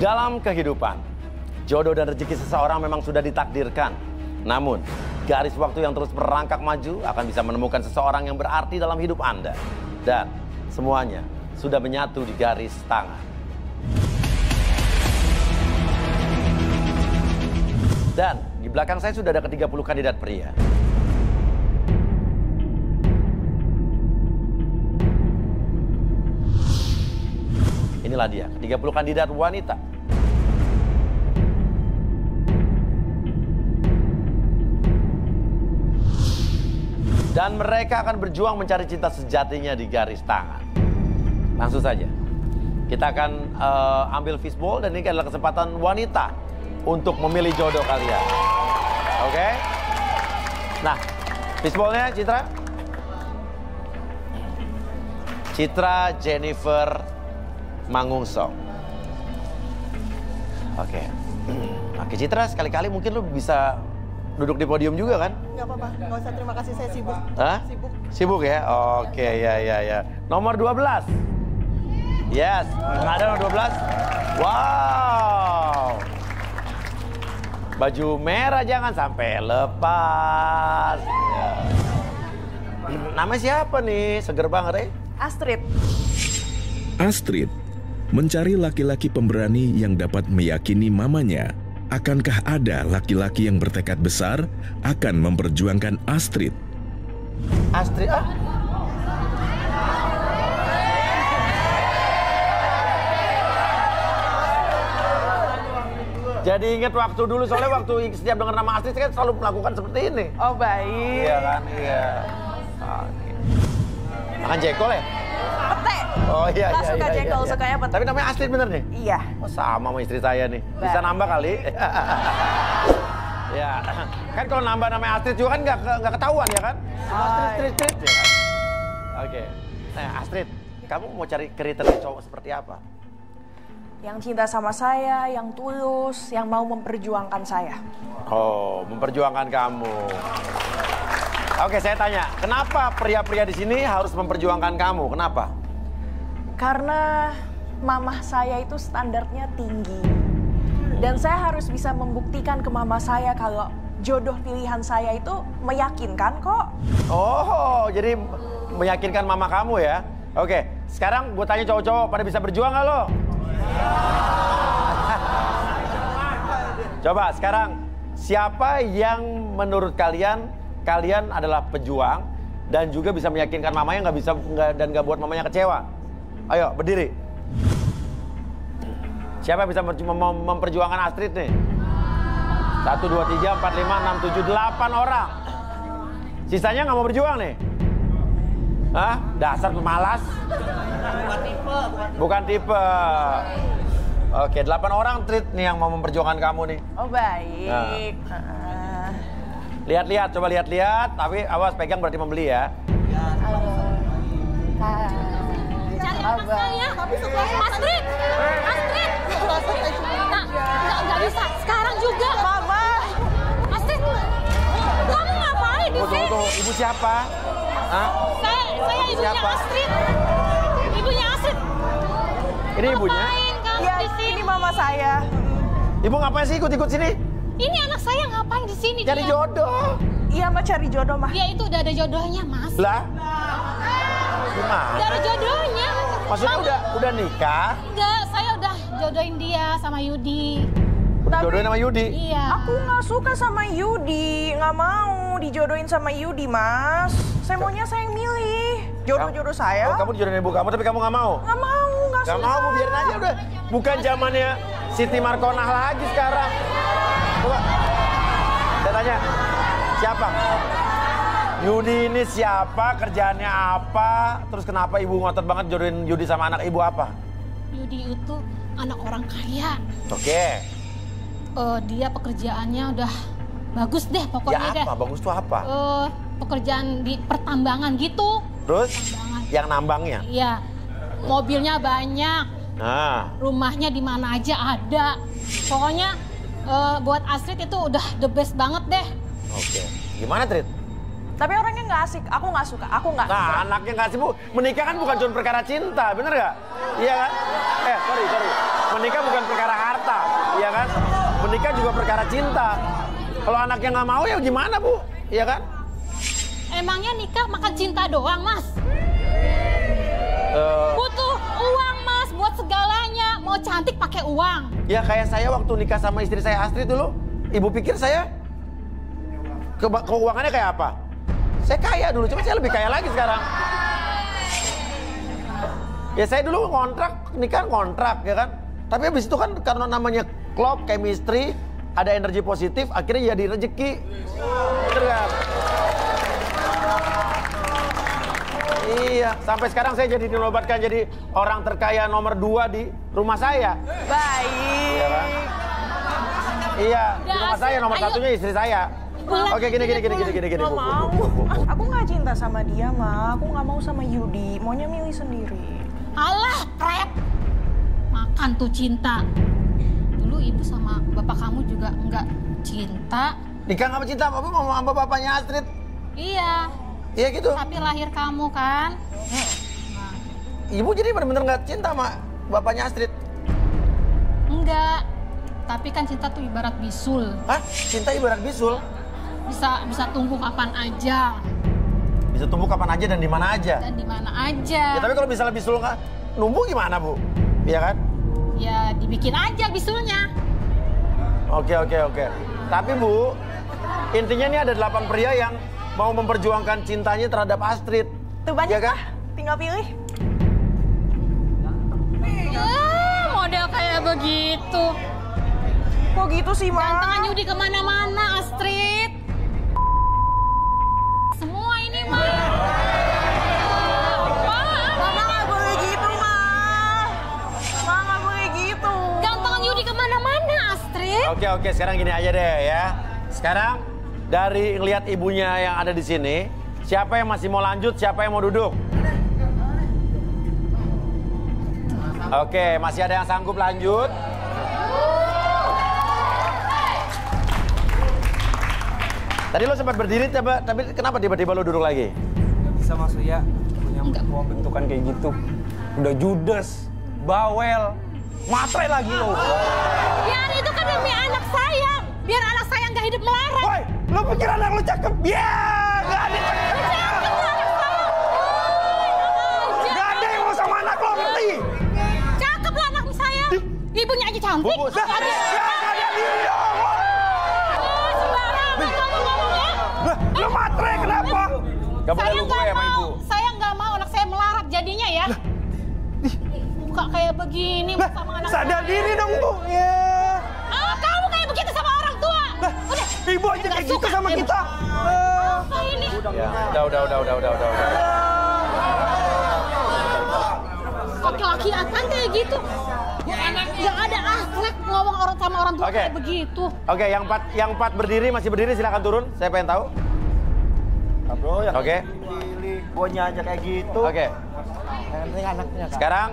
Dalam kehidupan, jodoh dan rezeki seseorang memang sudah ditakdirkan. Namun, garis waktu yang terus merangkak maju akan bisa menemukan seseorang yang berarti dalam hidup Anda. Dan semuanya sudah menyatu di garis tangan. Dan di belakang saya sudah ada ke-30 kandidat pria. Inilah dia, 30 kandidat wanita. Dan mereka akan berjuang mencari cinta sejatinya di garis tangan. Langsung saja, kita akan ambil fishbowl dan ini adalah kesempatan wanita untuk memilih jodoh kalian. Oke? Nah, fishbowlnya Citra. Citra Jennifer Mangungsong. Oke. Oke Citra, sekali-kali mungkin lu bisa duduk di podium juga kan? Nggak apa-apa, nggak usah, terima kasih, saya sibuk. Hah? Sibuk. Sibuk ya? Oke, ya. Nomor 12. Yes, ada nomor 12. Wow. Baju merah jangan sampai lepas. Ya. Nama siapa nih? Seger banget, Astrid. Astrid mencari laki-laki pemberani yang dapat meyakini mamanya. Akankah ada laki-laki yang bertekad besar akan memperjuangkan Astrid? Astrid, Jadi ingat waktu dulu, soalnya waktu setiap dengar nama Astrid saya kan selalu melakukan seperti ini. Oh baik. Iya kan, iya. Oke. Makan jekol ya? Pete. Oh iya, Nggak suka jengkol, sukanya pete. Tapi namanya Astrid bener nih? Iya. Oh sama istri saya nih. Bisa nambah kali? Ya, kan kalau nambah namanya Astrid juga kan nggak ketahuan ya kan? Astrid, ya kan? Oke. Nah Astrid, kamu mau cari kriteria cowok seperti apa? Yang cinta sama saya, yang tulus, yang mau memperjuangkan saya. Oh, memperjuangkan kamu. Oke, saya tanya, kenapa pria-pria di sini harus memperjuangkan kamu? Kenapa? Karena mamah saya itu standarnya tinggi. Dan saya harus bisa membuktikan ke mama saya kalau jodoh pilihan saya itu meyakinkan kok. Oh, jadi meyakinkan mama kamu ya? Oke, sekarang gue tanya cowok-cowok, pada bisa berjuang nggak lo? Coba sekarang, siapa yang menurut kalian adalah pejuang dan juga bisa meyakinkan mamanya dan nggak buat mamanya kecewa? Ayo berdiri. Siapa yang bisa memperjuangkan Astrid nih? 1, 2, 3, 4, 5, 6, 7, 8 orang. Sisanya nggak mau berjuang nih? Hah? Dasar pemalas. Bukan tipe. Oke, 8 orang Trit nih yang mau memperjuangkan kamu nih. Oh baik. Nah. Lihat-lihat, coba lihat-lihat. Tapi awas pegang berarti membeli ya. Halo. Cari anak saya. Astrid! Astrid! Nggak bisa. Sekarang juga. Mama. Astrid! Kamu ngapain di sini? Tunggu. Ibu siapa? Hah? Saya ibunya Siapa? Astrid. Ibunya Astrid. Ini ibunya? Ngapain kamu Ya, di sini? ini mama saya. Ibu ngapain sih ikut-ikut sini? Ini anak saya ngapain di sini? Cari dia? jodoh. Iya, Mbak, cari jodoh, mah. Dia itu udah ada jodohnya, Mas. Lah? Gimana? Udah ada jodohnya. Maksudnya udah nikah? Enggak, saya udah jodohin dia sama Yudi. Udah Tapi- jodohin sama Yudi? Iya. Aku nggak suka sama Yudi, nggak mau dijodohin sama Yudi, Mas. Saya maunya saya yang milih jodoh-jodoh saya. Oh, kamu dijodohin ibu kamu tapi kamu nggak mau? Nggak mau, nggak Gak suka. mau, Bu, biarin aja udah. Bukan zamannya Siti Markonah lagi sekarang. Coba. Saya tanya, siapa? Yudi ini siapa? Kerjaannya apa? Terus kenapa ibu ngotot banget jodohin Yudi sama anak ibu apa? Yudi itu anak orang kaya. Oke. Dia pekerjaannya udah bagus deh pokoknya Ya apa? Bagus tuh apa? Pekerjaan di pertambangan gitu. Terus Pertambangan. yang nambangnya? Iya. Mobilnya banyak. Nah, Rumahnya di mana aja ada. Pokoknya buat Astrid itu udah the best banget deh. oke. Gimana, Trit? Tapi orangnya nggak asik, aku nggak suka, aku nggak. Nah, anaknya nggak sibuk. Menikah kan bukan cuma perkara cinta, bener nggak? Iya kan? Sorry. Menikah bukan perkara harta. menikah juga perkara cinta. Kalau anaknya nggak mau ya gimana, Bu? Iya kan? Emangnya nikah makan cinta doang, Mas? Butuh uang, Mas, buat segalanya. Mau cantik pakai uang. Ya kayak saya waktu nikah sama istri saya Astrid dulu. Ibu pikir saya keuangannya kayak apa? Saya kaya dulu, cuma saya lebih kaya lagi sekarang. Ya saya dulu nikah kontrak ya kan. Tapi habis itu kan karena namanya klop, chemistry, ada energi positif, akhirnya jadi rezeki. Betul kan? Iya, sampai sekarang saya jadi dinobatkan jadi orang terkaya nomor 2 di rumah saya. Baik. Iya kan? Iya, di rumah saya nomor satunya istri saya. Oke, gini. Nggak mau. Aku nggak cinta sama dia, Ma. Aku nggak mau sama Yudi. Maunya milih sendiri. Alah, krep. Makan tuh cinta. Dulu ibu sama bapak kamu juga nggak cinta. Nikah nggak cinta, apa mau sama bapaknya Astrid? Iya. Iya gitu. Tapi lahir kamu kan. Ibu jadi benar-benar nggak cinta sama bapaknya Astrid? Enggak. Tapi kan cinta tuh ibarat bisul. Hah? Cinta ibarat bisul? Bisa tumbuh kapan aja. Bisa tumbuh kapan aja dan di mana aja? Dan di mana aja. Ya tapi kalau misalnya bisul nggak numbuh gimana, Bu? Iya kan? Ya dibikin aja bisulnya. Oke. Tapi Bu, intinya ini ada 8 pria yang mau memperjuangkan cintanya terhadap Astrid. Tuh banyak ya kan? Tinggal pilih. Model kayak begitu. Kok gitu sih, Ma? Gantengan Yudi kemana-mana, Astrid. Semua ini, Ma. Mama nggak boleh gitu, Ma. Ma nggak boleh gitu. Gantengan Yudi kemana-mana, Astrid. Oke, sekarang gini aja deh ya. Sekarang dari ngelihat ibunya yang ada di sini, siapa yang masih mau lanjut, siapa yang mau duduk? Oke, masih ada yang sanggup lanjut? Tadi lo sempat berdiri, tapi kenapa tiba-tiba lo duduk lagi? Gak bisa Mas Uya, punya bentukan kayak gitu. Udah judes, bawel, matre lagi lo. Ya itu kan demi anak saya. Biar anak saya nggak hidup melarat. Woi, lo pikir anak lo cakep? Ya, gak ada yang cakep. Gak ada yang mau sama anak lo, ngerti? Cakep lah anak saya. Ibunya aja cantik. Bu, Ya, gak ada diri dong. Sembarangan kamu ngomong ya. Lo matre, kenapa? Gak boleh lu gue sama ibu. Saya nggak mau anak saya melarat jadinya ya. Muka kayak begini sama anak Sadar saya. diri dong, Bu. Ya. Kamu kayak begitu sama orang tua. Udah. Ibu aja kayak gitu sama kita. Apa ini? Ya, udah. Laki-laki apaan kayak gitu? Nggak ada akhlak ngomong orang sama orang tua Oke. kayak begitu. Oke, yang empat berdiri, masih berdiri silakan turun. Saya pengen tahu. Bro, yang Oke. pilih guanya aja kayak gitu. Oke. Yang penting anaknya kan. Sekarang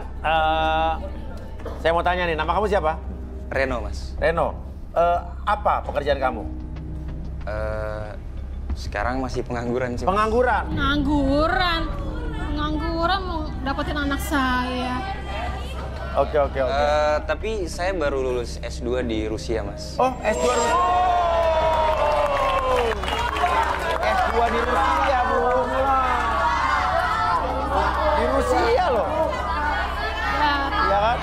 saya mau tanya nih, nama kamu siapa? Reno, Mas. Reno. Apa pekerjaan kamu? Sekarang masih pengangguran sih. Mas. Pengangguran. Pengangguran mau dapetin anak saya. Oke. Tapi saya baru lulus S2 di Rusia, Mas. Oh, S2 Rusia. S2 di Rusia, Bu. Di Rusia loh. Ya, Iya kan?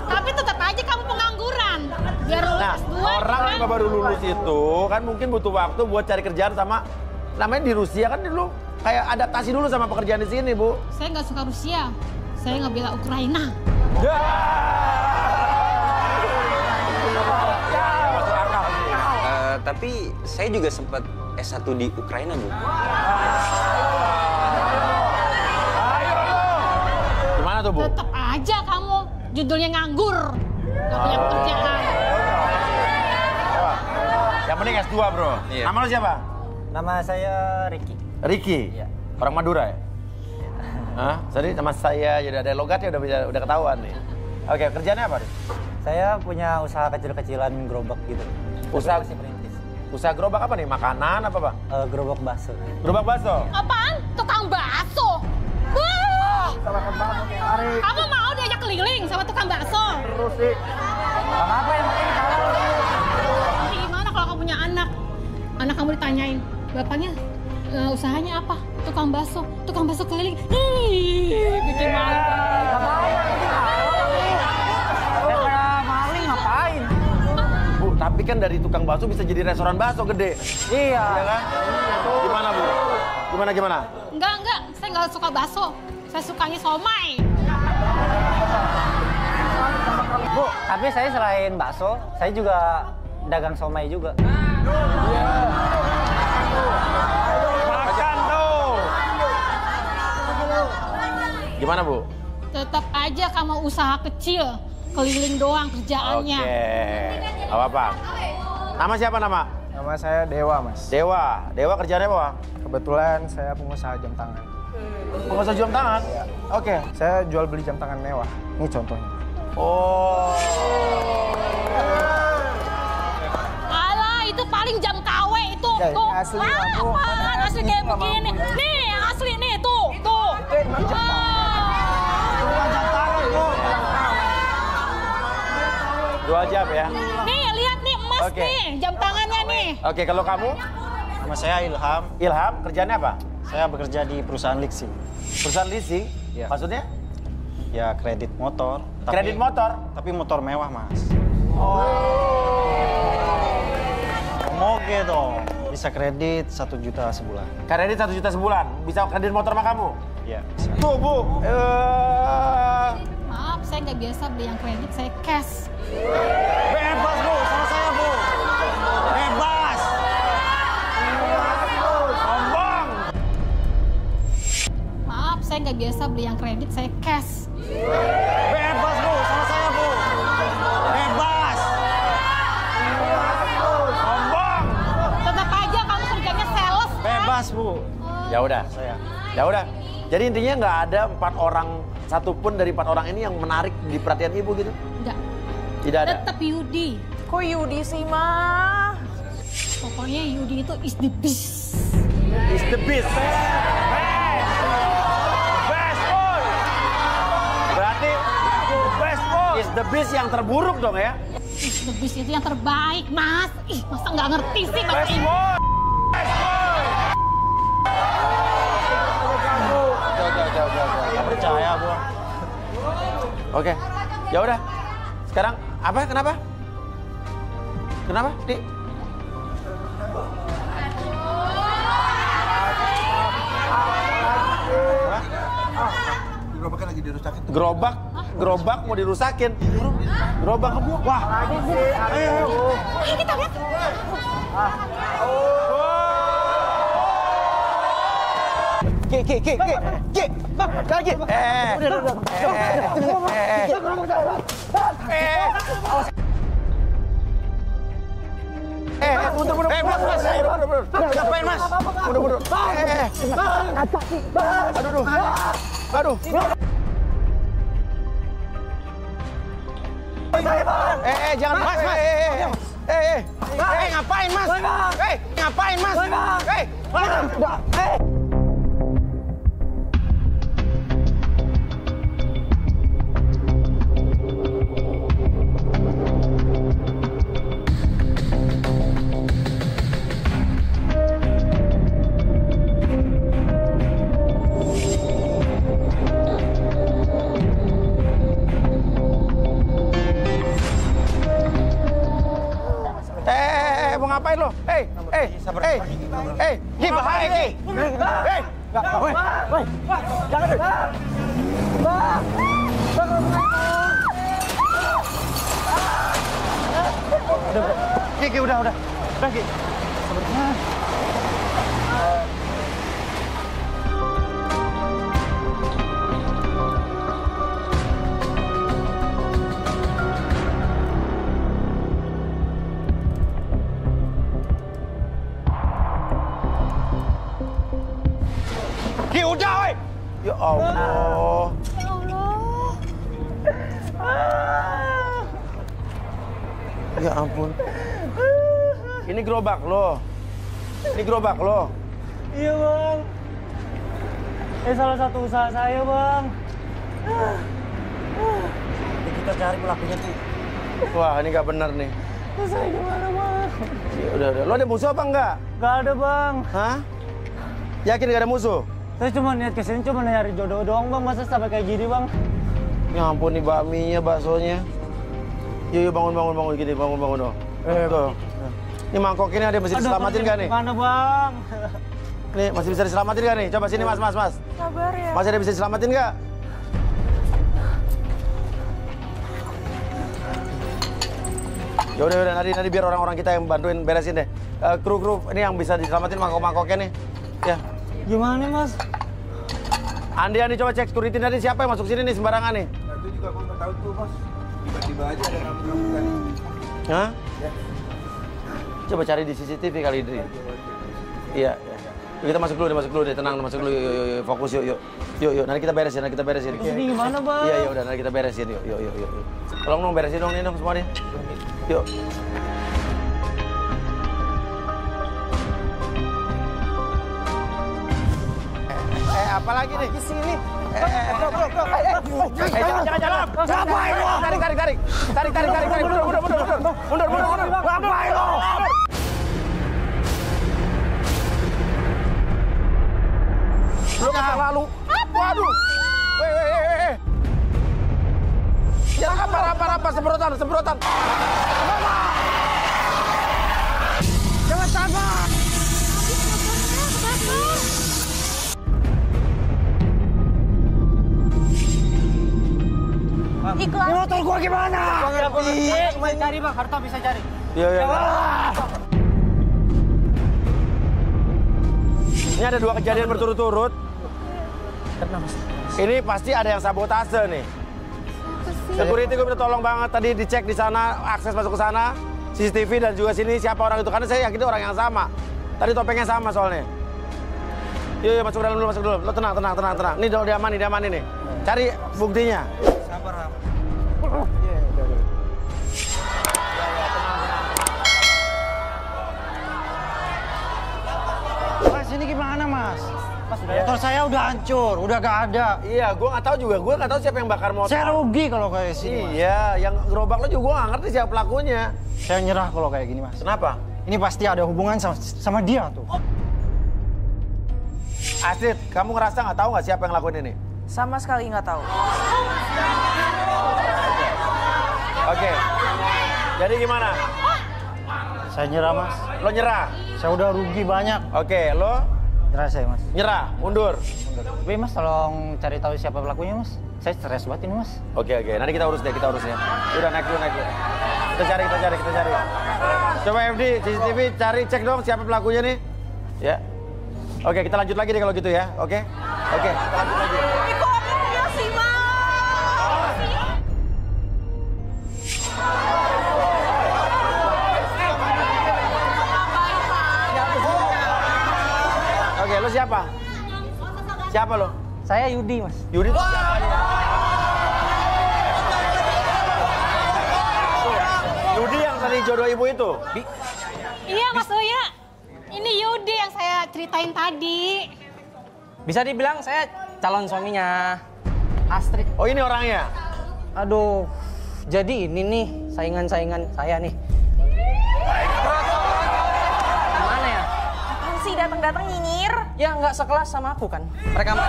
tapi tetap aja kamu pengangguran. Biar lulus Nah, S2 orang kan? yang baru lulus itu kan mungkin butuh waktu buat cari kerjaan sama, namanya di Rusia kan dulu kayak adaptasi dulu sama pekerjaan di sini, Bu. Saya nggak suka Rusia. Saya nggak bela Ukraina. Ya. Masuk akal. Tapi saya juga sempat S1 di Ukraina, Bu. Gimana tuh, Bu? Tetap aja kamu judulnya nganggur. Nggak punya pekerjaan. Yang penting S2, Bro. Iya. Nama lu siapa? Nama saya Ricky. Ricky. Iya. Orang Madura ya? Hah? Sorry, sama saya jadi ada logatnya udah ketahuan nih. Oke, kerjanya apa nih? Saya punya usaha kecil-kecilan gerobak gitu. Usaha- Tapi masih perintis. Usaha gerobak apa nih? Makanan apa, Bang? Gerobak bakso. Gerobak bakso? Apaan? Tukang bakso. Wah! Kamu mau diajak keliling sama tukang bakso? Terus sih. Bang apa yang penting salah? kamu ditanyain, bapaknya usahanya apa? Tukang bakso keliling. Bikin malu. Maling ngapain? Bu, tapi kan dari tukang bakso bisa jadi restoran bakso gede. Iya. Iya kan? Gimana, Bu? Gimana? Enggak, saya nggak suka bakso. Saya sukanya somai. Bu, tapi saya selain bakso, saya juga dagang somai juga. Makan tuh. Gimana, Bu? Tetap aja kamu usaha kecil, keliling doang kerjaannya. Oke. Gak apa-apa. Nama siapa nama? Nama saya Dewa, Mas. Dewa kerjaannya apa? Kebetulan saya pengusaha jam tangan. Pengusaha jam tangan? Oke. Saya jual beli jam tangan mewah. Ini contohnya. Oh. Alah, itu paling jam KW itu. Ya, Tuh. ini asli, Bu. Apaan asli kayak begini? Nih, yang asli nih, tuh. Dua jam ya? Nih, lihat nih emas Oke. nih, jam tangannya nih. Oke, kalau kamu? Nama saya Ilham. Ilham, kerjaannya apa? Saya bekerja di perusahaan leasing. Perusahaan leasing? Iya. Maksudnya? Ya kredit motor. Kredit motor? Tapi motor mewah, Mas. Moge dong. Bisa kredit 1 juta sebulan. Kredit 1 juta sebulan? Bisa kredit motor sama kamu? Iya, bisa. Tuh, Bu. Maaf, saya nggak biasa beli yang kredit, saya cash. Bebas, Bu. Sama saya, Bu. Bebas. Sombong! Maaf, saya nggak biasa beli yang kredit, saya cash. Bebas, Bu. Sama saya, Bu. Bebas. Sombong! Tetap aja kamu kerjanya sales. kan? Bebas, Bu. Ya udah. Saya. Ya udah. Jadi intinya nggak ada 4 orang, satupun dari 4 orang ini yang menarik di perhatian Ibu gitu? Enggak. Tidak ada? Tetap Yudi. Kok Yudi sih, Ma? Pokoknya Yudi itu is the best. Is the best. Best boy. Berarti best boy. Is the best yang terburuk dong ya? Is the best itu yang terbaik, Mas. Ih, masa nggak ngerti sih, Mas? Best boy. Best boy. Nggak percaya, Bu. Oke. Ya udah. Sekarang apa? Kenapa? Kenapa, Dik? Gerobaknya lagi dirusakin. Gerobak mau dirusakin. Gerobak kamu. Wah. Ayo. Kita lihat. Mundur. Ngapain, Mas? Mundur. Aduh. Jangan, Mas. Ngapain, Mas? Ngapain, Mas? Mau ngapain lo? Ki bahaya, Ki. Jangan. Ki, udah. Udah, Ki. Ki, udah, woi. Ya Allah. Ya Allah. Ya ampun. Ini gerobak lo. Iya, Bang. Salah satu usaha saya, Bang. Kita cari pelakunya, tuh. Wah, ini nggak benar nih. Saya gimana bang? Ya udah. Lo ada musuh apa enggak? Gak ada bang. Hah? Yakin gak ada musuh? Saya cuma niat kesini cuma nyari jodoh doang bang. Masa sampai kayak gini bang? Ya ampun nih bakminya, baksonya. Yuk bangun gini, bangun dong. Tuh. Ini mangkok ini ada masih diselamatin gak nih? Mana bang? Nih masih bisa diselamatin gak nih? Coba sini mas. Sabar ya. Masih ada bisa diselamatin gak? Ya udah nanti biar orang-orang kita yang bantuin beresin deh. Kru ini yang bisa diselamatin mangkok-mangkoknya nih. Ya. Gimana mas? Andi coba cek security tadi siapa yang masuk sini nih sembarangan nih. Nah, itu juga aku nggak tahu tuh mas. Tiba-tiba aja ada kamu tadi. Hah? Ya. Coba cari di CCTV kali ini. Iya. Yuk, kita masuk dulu deh, tenang, masuk dulu. Yuk, fokus yuk. Nanti kita beresin. Terus ini gimana bang? Iya, udah nanti kita beresin yuk. Tolong dong beresin dong nih dong semua nih. Yuk. Apa lagi nih? Di sini. Bro. Jangan jalan. Ngapain lo? Tarik. Mundur. Ngapain lo? Lu nggak lalu. Waduh. Weh. Jangan apa semprotan. Jangan sabar. Ikhlas. Ini motor gua gimana? Cuma cari bang, Harta bisa cari. Iya. Ini ada 2 kejadian berturut-turut. Ini pasti ada yang sabotase nih. Security gue minta tolong banget tadi dicek di sana, akses masuk ke sana, CCTV dan juga sini siapa orang itu. Karena saya yakin itu orang yang sama. Tadi topengnya sama soalnya. Yuk, masuk ke dalam dulu. Lo tenang. Ini udah diaman nih. Cari buktinya. Sabar, Ham. Mas ini gimana mas? Motor saya udah hancur, udah gak ada. Iya, gue nggak tahu juga. Gue nggak tahu siapa yang bakar motor. Saya rugi kalau kayak sini. Iya, yang gerobak lo juga gue nggak ngerti siapa pelakunya. Saya nyerah kalau kayak gini mas. Kenapa? Ini pasti ada hubungan sama dia tuh. Astrid, kamu ngerasa nggak tahu nggak siapa yang lakuin ini? Sama sekali nggak tahu. Oke. Jadi gimana? Saya nyerah mas. Lo nyerah? Saya udah rugi banyak. Oke, lo? Nyerah saya mas. Nyerah, mundur. Tapi mas tolong cari tahu siapa pelakunya mas. Saya stres banget ini mas. Oke. Nanti kita urus ya. Udah naik dulu. Kita cari. Coba FD, CCTV cari, cek dong siapa pelakunya nih. Ya. Oke, kita lanjut lagi deh kalau gitu ya. Oke, kita lanjut lagi. Kok aku sih, Mas? Oke, lo siapa? Siapa lo? Saya Yudi mas. Yudi itu siapa? Yudi yang tadi jodoh ibu itu? Iya Mas Uya, ini Yudi yang saya ceritain tadi. Bisa dibilang saya calon suaminya Astrid. Oh ini orangnya? Aduh, jadi ini nih saingan-saingan saya nih. Gimana ya? Apaan sih datang-datang nyinyir? Ya nggak sekelas sama aku kan. Mereka ini.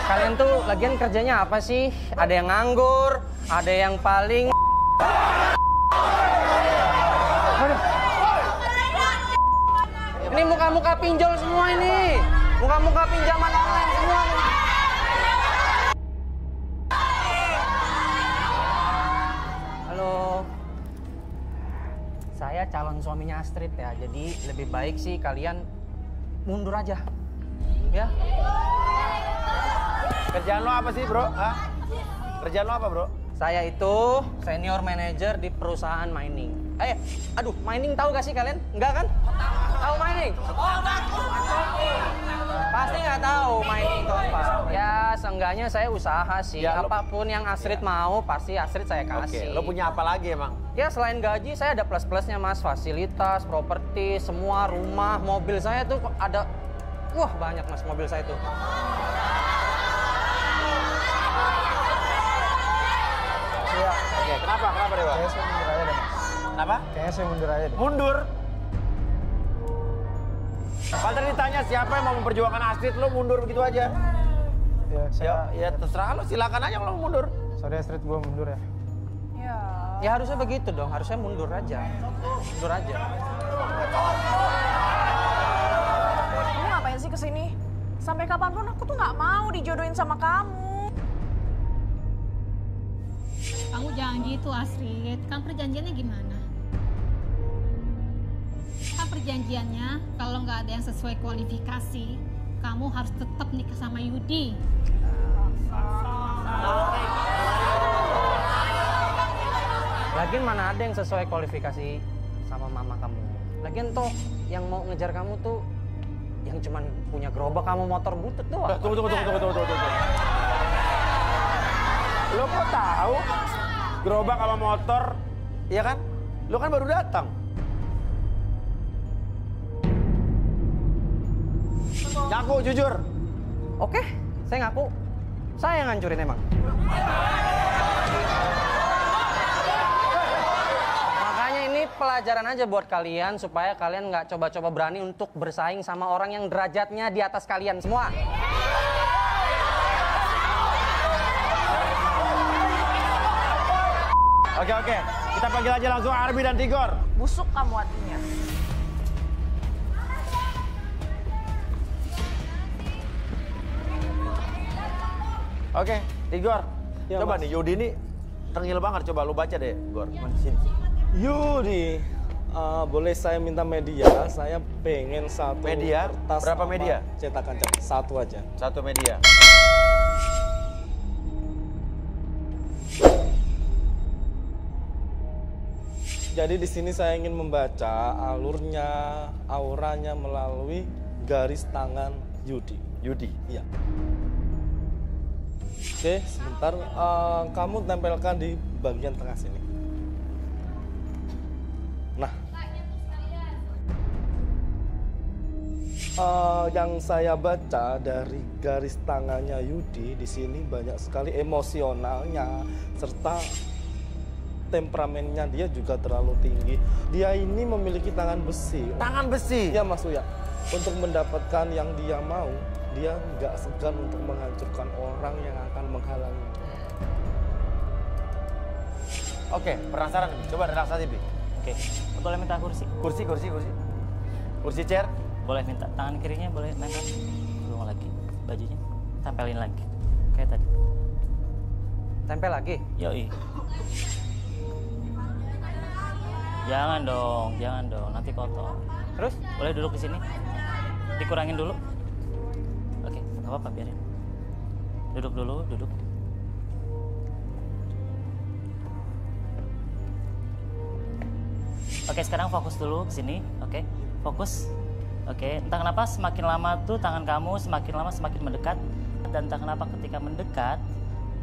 Kalian tuh lagian kerjanya apa sih? Ada yang nganggur, ada yang paling... Ini muka-muka pinjol semua ini. Muka-muka pinjaman online semua nih. Halo. Saya calon suaminya Astrid ya. Jadi lebih baik sih kalian mundur aja. Ya. Kerjaan lo apa sih, bro? Hah? Kerjaan lo apa, bro? Saya itu senior manager di perusahaan mining. Aduh, mining tahu gak sih kalian? Enggak kan? Tahu mining? Pasti nggak tahu mining itu apa. Ya, seenggaknya saya usaha sih. Ya, apapun yang Astrid mau, pasti Astrid saya kasih. Oke, lo punya apa lagi emang? Ya, selain gaji, saya ada plus-plusnya, Mas. Fasilitas, properti, semua rumah, mobil saya tuh ada... Wah, banyak, Mas, mobil saya tuh. Oke. Kenapa? Kenapa Dewa? Kayaknya saya mundur aja deh, Mas. Kenapa? Kayaknya saya mundur aja deh. Mundur. Padahal ditanya siapa yang mau memperjuangkan Astrid, lo mundur begitu aja. Ya, saya... Ya terserah lo, silakan aja lo mundur. Sorry Astrid, gue mundur ya. Ya. Ya harusnya begitu dong, harusnya mundur aja. Mundur aja. Kamu ngapain sih kesini? Sampai kapanpun aku tuh nggak mau dijodohin sama kamu. Kamu jangan gitu Astrid, kan perjanjiannya gimana? Kan perjanjiannya kalau nggak ada yang sesuai kualifikasi, kamu harus tetap nikah sama Yudi. Lagian mana ada yang sesuai kualifikasi sama mama kamu. Lagian toh yang mau ngejar kamu tuh yang cuman punya gerobak kamu motor butut doang. Tunggu. Lo kok tahu? Gerobak sama motor, iya kan? Lo kan baru datang. Ngaku jujur. Oke, saya ngaku. Saya yang ngancurin emang. Makanya ini pelajaran aja buat kalian supaya kalian nggak coba-coba berani untuk bersaing sama orang yang derajatnya di atas kalian semua. Oke. Kita panggil aja langsung Arbi dan Tigor. Busuk kamu hatinya. Oke, Tigor. Ya, Coba Mas. nih, Yudi ini tengil banget. Coba lu baca deh, Gor. Sini. Yudi, boleh saya minta media? Saya pengen satu Media? kertas Berapa sama media? Cetakan satu aja. Satu media. Jadi di sini saya ingin membaca alurnya, auranya melalui garis tangan Yudi. Yudi? Iya. Oke, sebentar. Kamu tempelkan di bagian tengah sini. Nah. Yang saya baca dari garis tangannya Yudi di sini banyak sekali emosionalnya serta temperamennya dia juga terlalu tinggi. Dia ini memiliki tangan besi. Tangan besi? Ya Mas Uya. Untuk mendapatkan yang dia mau, dia nggak segan untuk menghancurkan orang yang akan menghalangi. Oke, penasaran. Coba relaksasi, Bi. Oke, boleh minta kursi? Kursi. Kursi chair. Boleh minta tangan kirinya, boleh nempel. Belum lagi. Bajunya tempelin lagi. Kayak tadi. Tempel lagi? Yoi. Jangan dong, nanti kotor. Terus? Boleh duduk di sini. Dikurangin dulu. Oke, nggak apa-apa, biarin. Duduk dulu. Oke, sekarang fokus dulu ke sini. Oke, fokus. Oke, entah kenapa semakin lama tuh tangan kamu semakin lama semakin mendekat. Dan entah kenapa ketika mendekat,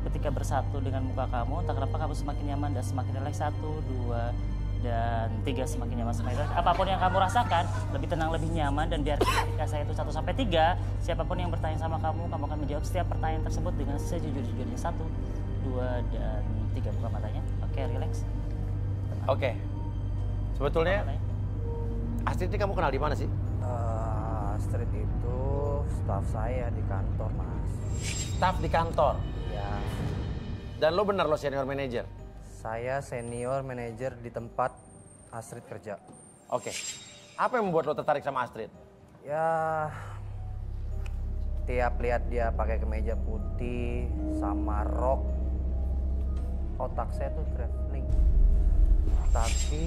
ketika bersatu dengan muka kamu, entah kenapa kamu semakin nyaman dan semakin rileks. 1, 2, dan 3 semakin nyaman semakin rileks. Apapun yang kamu rasakan, lebih tenang, lebih nyaman. Dan biar ketika saya itu 1 sampai 3, siapapun yang bertanya sama kamu akan menjawab setiap pertanyaan tersebut dengan sejujur-jujurnya. 1, 2, dan 3. Buka matanya. Oke, rileks. Oke. Sebetulnya Astrid ini kamu kenal di mana sih? Astrid itu staf saya di kantor, Mas. Staf di kantor? Ya. Dan lo benar lo senior manager? Saya senior manager di tempat Astrid kerja. Oke. Apa yang membuat lo tertarik sama Astrid? Ya, tiap lihat dia pakai kemeja putih sama rok, otak saya tuh traveling. Tapi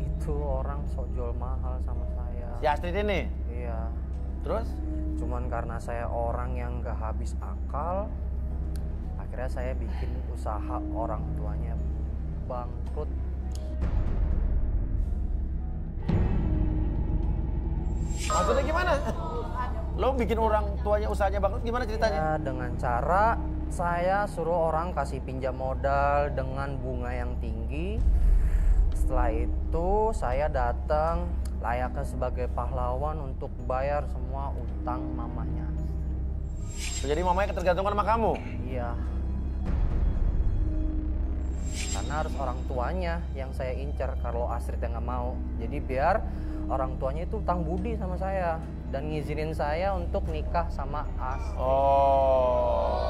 itu orang sok jual mahal sama saya. Si Astrid ini? Iya. Terus? Cuman karena saya orang yang gak habis akal, akhirnya saya bikin usaha orang tuanya bangkrut. Maksudnya gimana? Lo bikin orang tuanya usahanya bangkrut, gimana ceritanya? Ya, dengan cara saya suruh orang kasih pinjam modal dengan bunga yang tinggi. Setelah itu saya datang layaknya sebagai pahlawan untuk bayar semua utang mamanya. Jadi mamanya ketergantungan sama kamu? Iya. karena harus orang tuanya yang saya incer kalau Astrid yang nggak mau. Jadi biar orang tuanya itu utang budi sama saya dan ngizinin saya untuk nikah sama Astrid. Oh.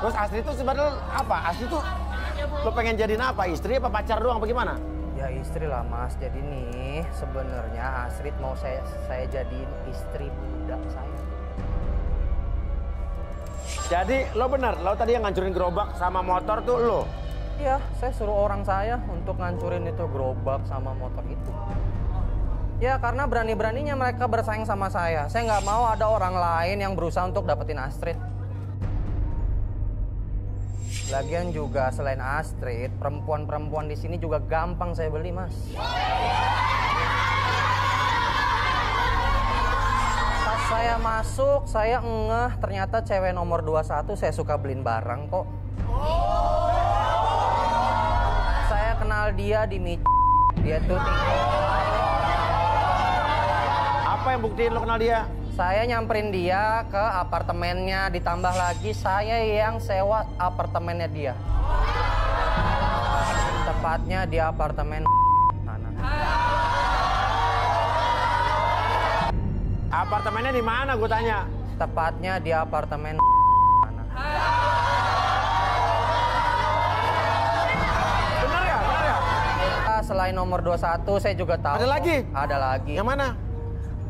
Terus Astrid itu sebenarnya apa? Astrid itu lo pengen jadiin apa? Istri apa pacar doang? Apa gimana? Ya istri lah Mas. Jadi nih sebenarnya Astrid mau saya jadiin istri budak saya. Jadi lo benar, lo tadi yang ngancurin gerobak sama motor tuh lo? Iya, saya suruh orang saya untuk ngancurin itu gerobak sama motor itu. Ya karena berani-beraninya mereka bersaing sama saya. Saya nggak mau ada orang lain yang berusaha untuk dapetin Astrid. Lagian juga selain Astrid, perempuan-perempuan di sini juga gampang saya beli, Mas. Pas saya masuk, saya ngeh ternyata cewek nomor 21 saya suka beliin barang kok. Saya kenal dia di dia tuh Apa yang buktiin lo kenal dia? Saya nyamperin dia ke apartemennya, ditambah lagi saya yang sewa apartemennya dia. Tepatnya di apartemen mana? Apartemennya di mana gue tanya? Tepatnya di apartemen mana? Benar ya? Benar ya? Selain nomor 21 saya juga tahu. Ada lagi? Ada lagi. Yang mana?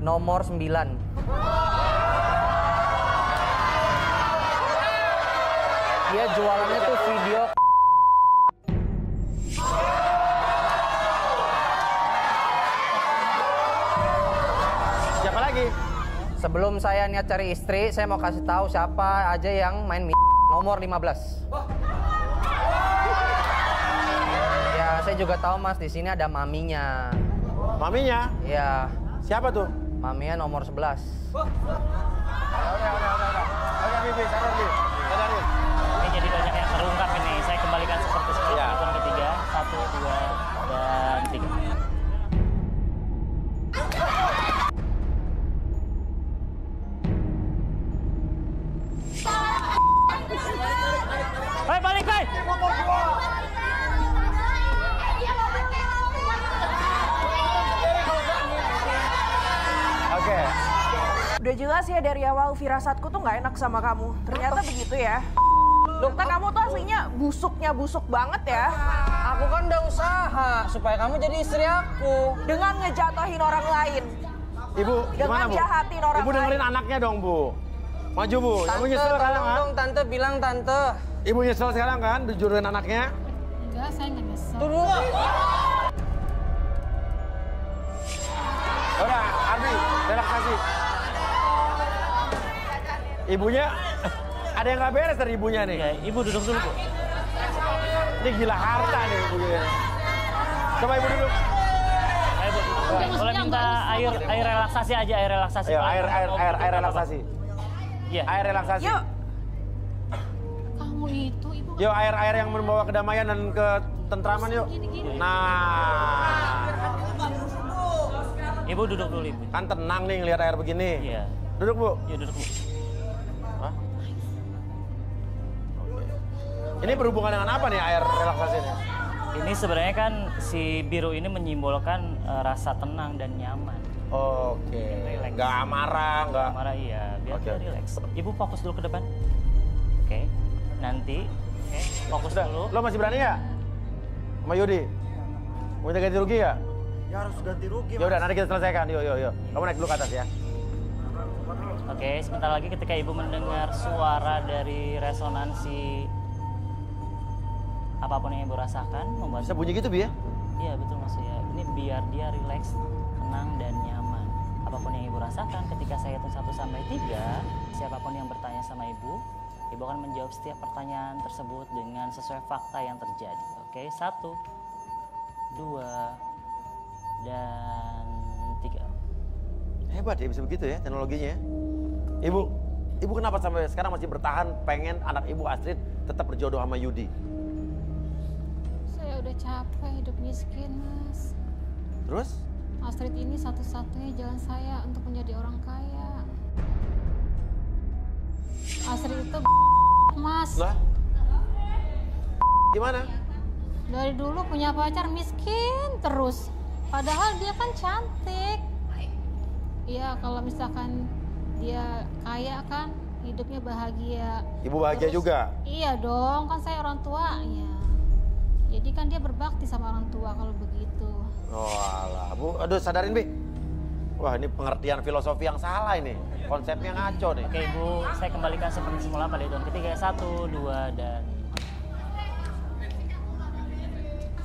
Nomor 9. Dia jualannya tuh video. Siapa lagi? Sebelum saya niat cari istri, saya mau kasih tahu siapa aja yang main nomor 15. Ya, saya juga tahu Mas, di sini ada maminya. Maminya? Iya. Siapa tuh? Maminya nomor 11. Udah. Oke, Bibi, sadar, Bibi. Sadarin. Ini jadi banyak yang terungkap ini. Saya kembalikan seperti sebelum hitung ketiga. 1, 2, dan 3. Hei, balik, hei! Oke. Udah jelas ya dari awal firasatku tuh nggak enak sama kamu. Ternyata begitu ya. Dokter, kamu tuh aslinya busuk banget ya. Aku kan udah usaha supaya kamu jadi istri aku. Dengan ngejatuhin orang lain. Ibu, gimana, Bu? Jahatin orang Ibu dengerin lain. anaknya dong, Bu. Maju, Bu. Ibu nyesel sekarang kan? Dong, Tante bilang Tante. Ibu nyesel sekarang kan dijodohin anaknya? Enggak, saya nggak nyesel. Tuh dulu. Udah, Ardi, relaksasi. Ibunya, ada yang nggak beres dari ibunya nih. Ya, Ibu duduk dulu, Bu. Ini gila harta nih ibunya. Coba Ibu duduk. Ayo, Bu. Boleh minta air relaksasi aja, air relaksasi. Ayo, air relaksasi. Iya. Air relaksasi. Yuk. Kamu itu, Ibu. Yuk, air yang membawa kedamaian dan ketentraman yuk. Nah. Ibu duduk dulu, Ibu. Kan tenang nih ngeliat air begini. Iya. Duduk, Bu. Yuk, duduk, Bu. Hah? Oke. Ini berhubungan dengan apa nih air relaksasi ini? Ini sebenarnya kan si biru ini menyimbolkan rasa tenang dan nyaman. Oke. Nggak marah, nggak marah, iya. Biar dia relax. Ibu fokus dulu ke depan. Oke. Nanti, fokus dulu. Lo masih berani ya? Sama Yudi? Mau minta ganti rugi ya? Ya harus ganti rugi. Ya udah, nanti kita selesaikan. Yuk. Kamu naik dulu ke atas ya. Oke, sebentar lagi ketika Ibu mendengar suara dari resonansi apapun yang Ibu rasakan, membuat... Bisa bunyi gitu, Bi ya? Iya, betul Mas ya. Ini biar dia rileks, tenang, dan nyaman. Apapun yang Ibu rasakan ketika saya hitung 1 sampai 3, siapapun yang bertanya sama Ibu, Ibu akan menjawab setiap pertanyaan tersebut dengan sesuai fakta yang terjadi. Oke, 1, 2, dan 3. Hebat ya bisa begitu ya teknologinya. Ibu kenapa sampai sekarang masih bertahan pengen anak Ibu Astrid tetap berjodoh sama Yudi? Saya udah capek hidup miskin, Mas. Terus? Astrid ini satu-satunya jalan saya untuk menjadi orang kaya. Astrid itu Mas. Lah? Gimana? Dari dulu punya pacar miskin terus. Padahal dia kan cantik. Iya, kalau misalkan dia kaya kan hidupnya bahagia. Ibu bahagia juga? Iya dong, kan saya orang tuanya. Jadi kan dia berbakti sama orang tua kalau begitu. Oh alah, Bu, aduh sadarin Bi. Wah ini pengertian filosofi yang salah ini. Konsepnya ngaco nih. Oke Ibu, saya kembalikan seperti semula pada hitungan ketiga. 1, 2, dan...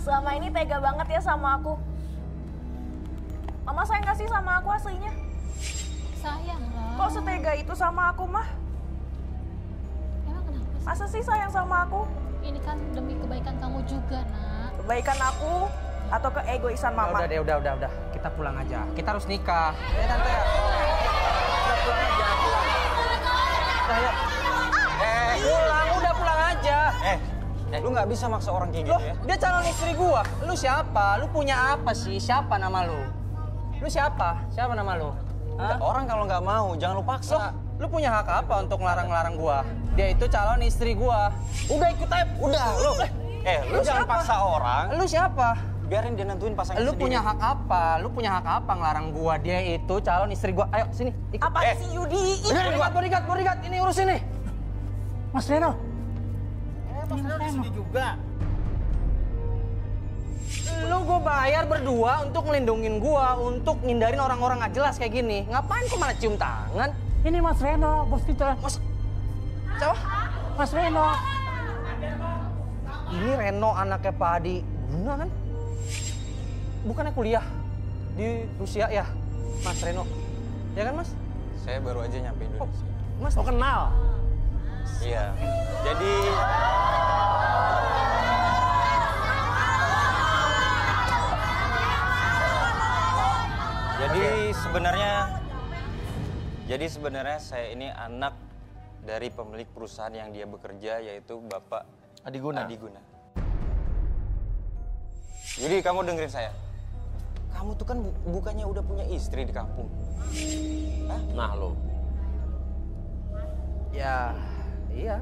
Selama ini tega banget ya sama aku. Mama sayang kasih sama aku aslinya. Sayang lah. Kok setega itu sama aku, Mah? Emang kenapa sih? Masa sih sayang sama aku? Ini kan demi kebaikan kamu juga, Nak. Kebaikan aku atau keegoisan Mama? Udah. Kita pulang aja. Kita harus nikah. Ya, Tante ya. Kita pulang aja, pulang. Udah pulang aja. Lu nggak bisa maksa orang kayak gitu Loh, ya. dia calon istri gua. Lu siapa? Lu punya apa sih? Siapa nama lu? Lu siapa? Siapa nama lu? Hah? Orang kalau nggak mau, jangan lu paksa. Lu punya hak apa untuk ngelarang-larang gua? Dia itu calon istri gua. Udah ikut aja. Udah, lu. Lu jangan siapa? paksa orang. Lu siapa? Biarin dia nentuin pasangan Lu sendiri. punya hak apa? Lu punya hak apa ngelarang gua? Dia itu calon istri gua. Ayo sini, ikut. Apa sih Yudi? Bodyguard, ini urusin nih. Mas Reno. Mas Reno di sini juga. Lu gua bayar berdua untuk ngelindungin gua, untuk ngindarin orang-orang nggak jelas kayak gini. Ngapain kok malah cium tangan? Ini Mas Reno, bos kita. Mas, siapa? Mas Reno. Ini Reno anaknya Pak Adi Guna kan? Bukannya kuliah di Rusia ya, Mas Reno? Ya kan Mas? Saya baru aja nyampe Indonesia. Mas, Oh kenal? Iya. Jadi sebenarnya saya ini anak dari pemilik perusahaan yang dia bekerja, yaitu Bapak Adi Guna. Jadi kamu dengerin saya. Kamu tuh kan bukannya udah punya istri di kampung. Hah? Nah lo. Ya, iya.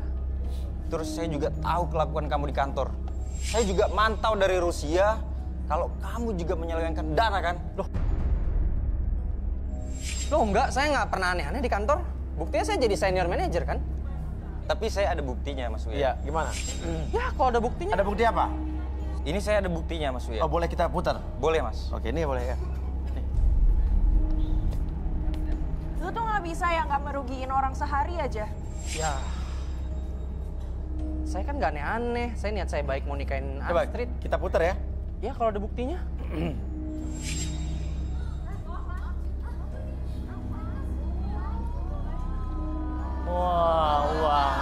Terus saya juga tahu kelakuan kamu di kantor. Saya juga mantau dari Rusia kalau kamu juga menyelewengkan dana kan? Loh enggak, saya nggak pernah aneh-aneh di kantor. Buktinya saya jadi senior manager kan? Tapi saya ada buktinya, Mas Uya. Iya, gimana? Ya, kalau ada buktinya. Ada bukti apa? Ini saya ada buktinya, Mas Uya. Oh, boleh kita putar? Boleh, Mas. Oke, ini boleh ya. Lu tuh nggak bisa ya nggak merugiin orang sehari aja. Ya, saya kan nggak aneh-aneh. Saya niat saya baik mau nikahin Coba Astrid. kita putar ya. Ya, kalau ada buktinya. Wah, uang.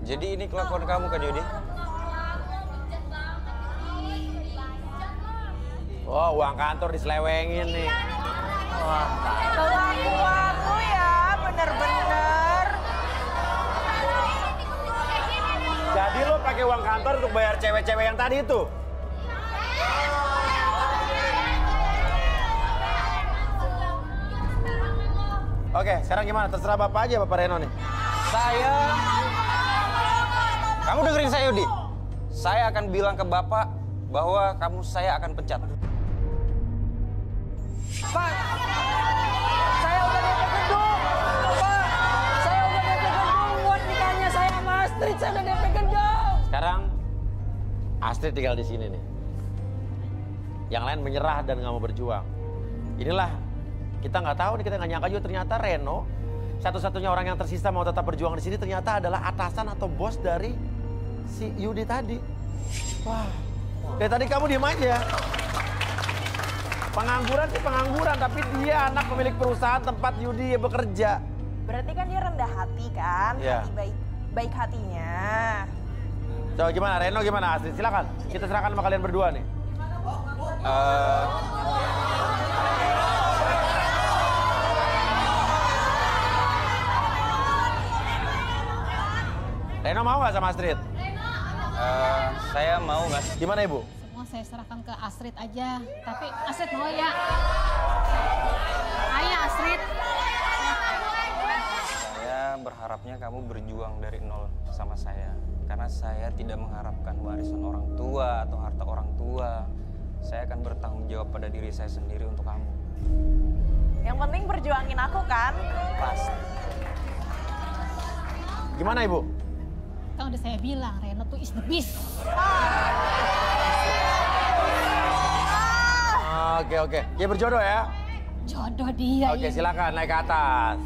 Jadi ini kelakuan kamu kan, Yudi? Oh, uang kantor diselewengin nih. Wah, Kelakuan lu ya, bener-bener. jadi lo pakai uang kantor untuk bayar cewek-cewek yang tadi itu? Oke, sekarang gimana? Terserah Bapak aja, Bapak Reno nih. Kamu dengerin saya, Yudi. Saya akan bilang ke Bapak bahwa saya akan pecat. Pak, saya udah DP gedung. Pak, saya udah DP gedung buat nikahnya saya sama Astrid. Saya udah DP gedung. Sekarang Astrid tinggal di sini nih. Yang lain menyerah dan nggak mau berjuang. Inilah kita nggak tahu nih, kita nggak nyangka juga ternyata Reno satu-satunya orang yang tersisa mau tetap berjuang di sini ternyata adalah atasan atau bos dari si Yudi tadi. Wah, dari tadi kamu diem aja. Pengangguran sih pengangguran, tapi dia anak pemilik perusahaan tempat Yudi bekerja. Berarti kan dia rendah hati kan? Iya. Hati baik hatinya. Coba gimana Reno, gimana Astrid? Silakan, kita serahkan sama kalian berdua nih. Reno mau nggak sama Astrid? Saya mau, Mas. Gimana Ibu? Semua saya serahkan ke Astrid aja. Tapi Astrid mau ya? Ayo Astrid. Saya berharap secepatnya kamu berjuang dari nol sama saya. Karena saya tidak mengharapkan warisan orang tua atau harta orang tua. Saya akan bertanggung jawab pada diri saya sendiri untuk kamu. Yang penting perjuangin aku kan? Pasti. Gimana Ibu? Kan udah saya bilang, Reno tuh is the beast. Oke. Dia berjodoh ya? Jodoh dia. Oke, silakan naik ke atas.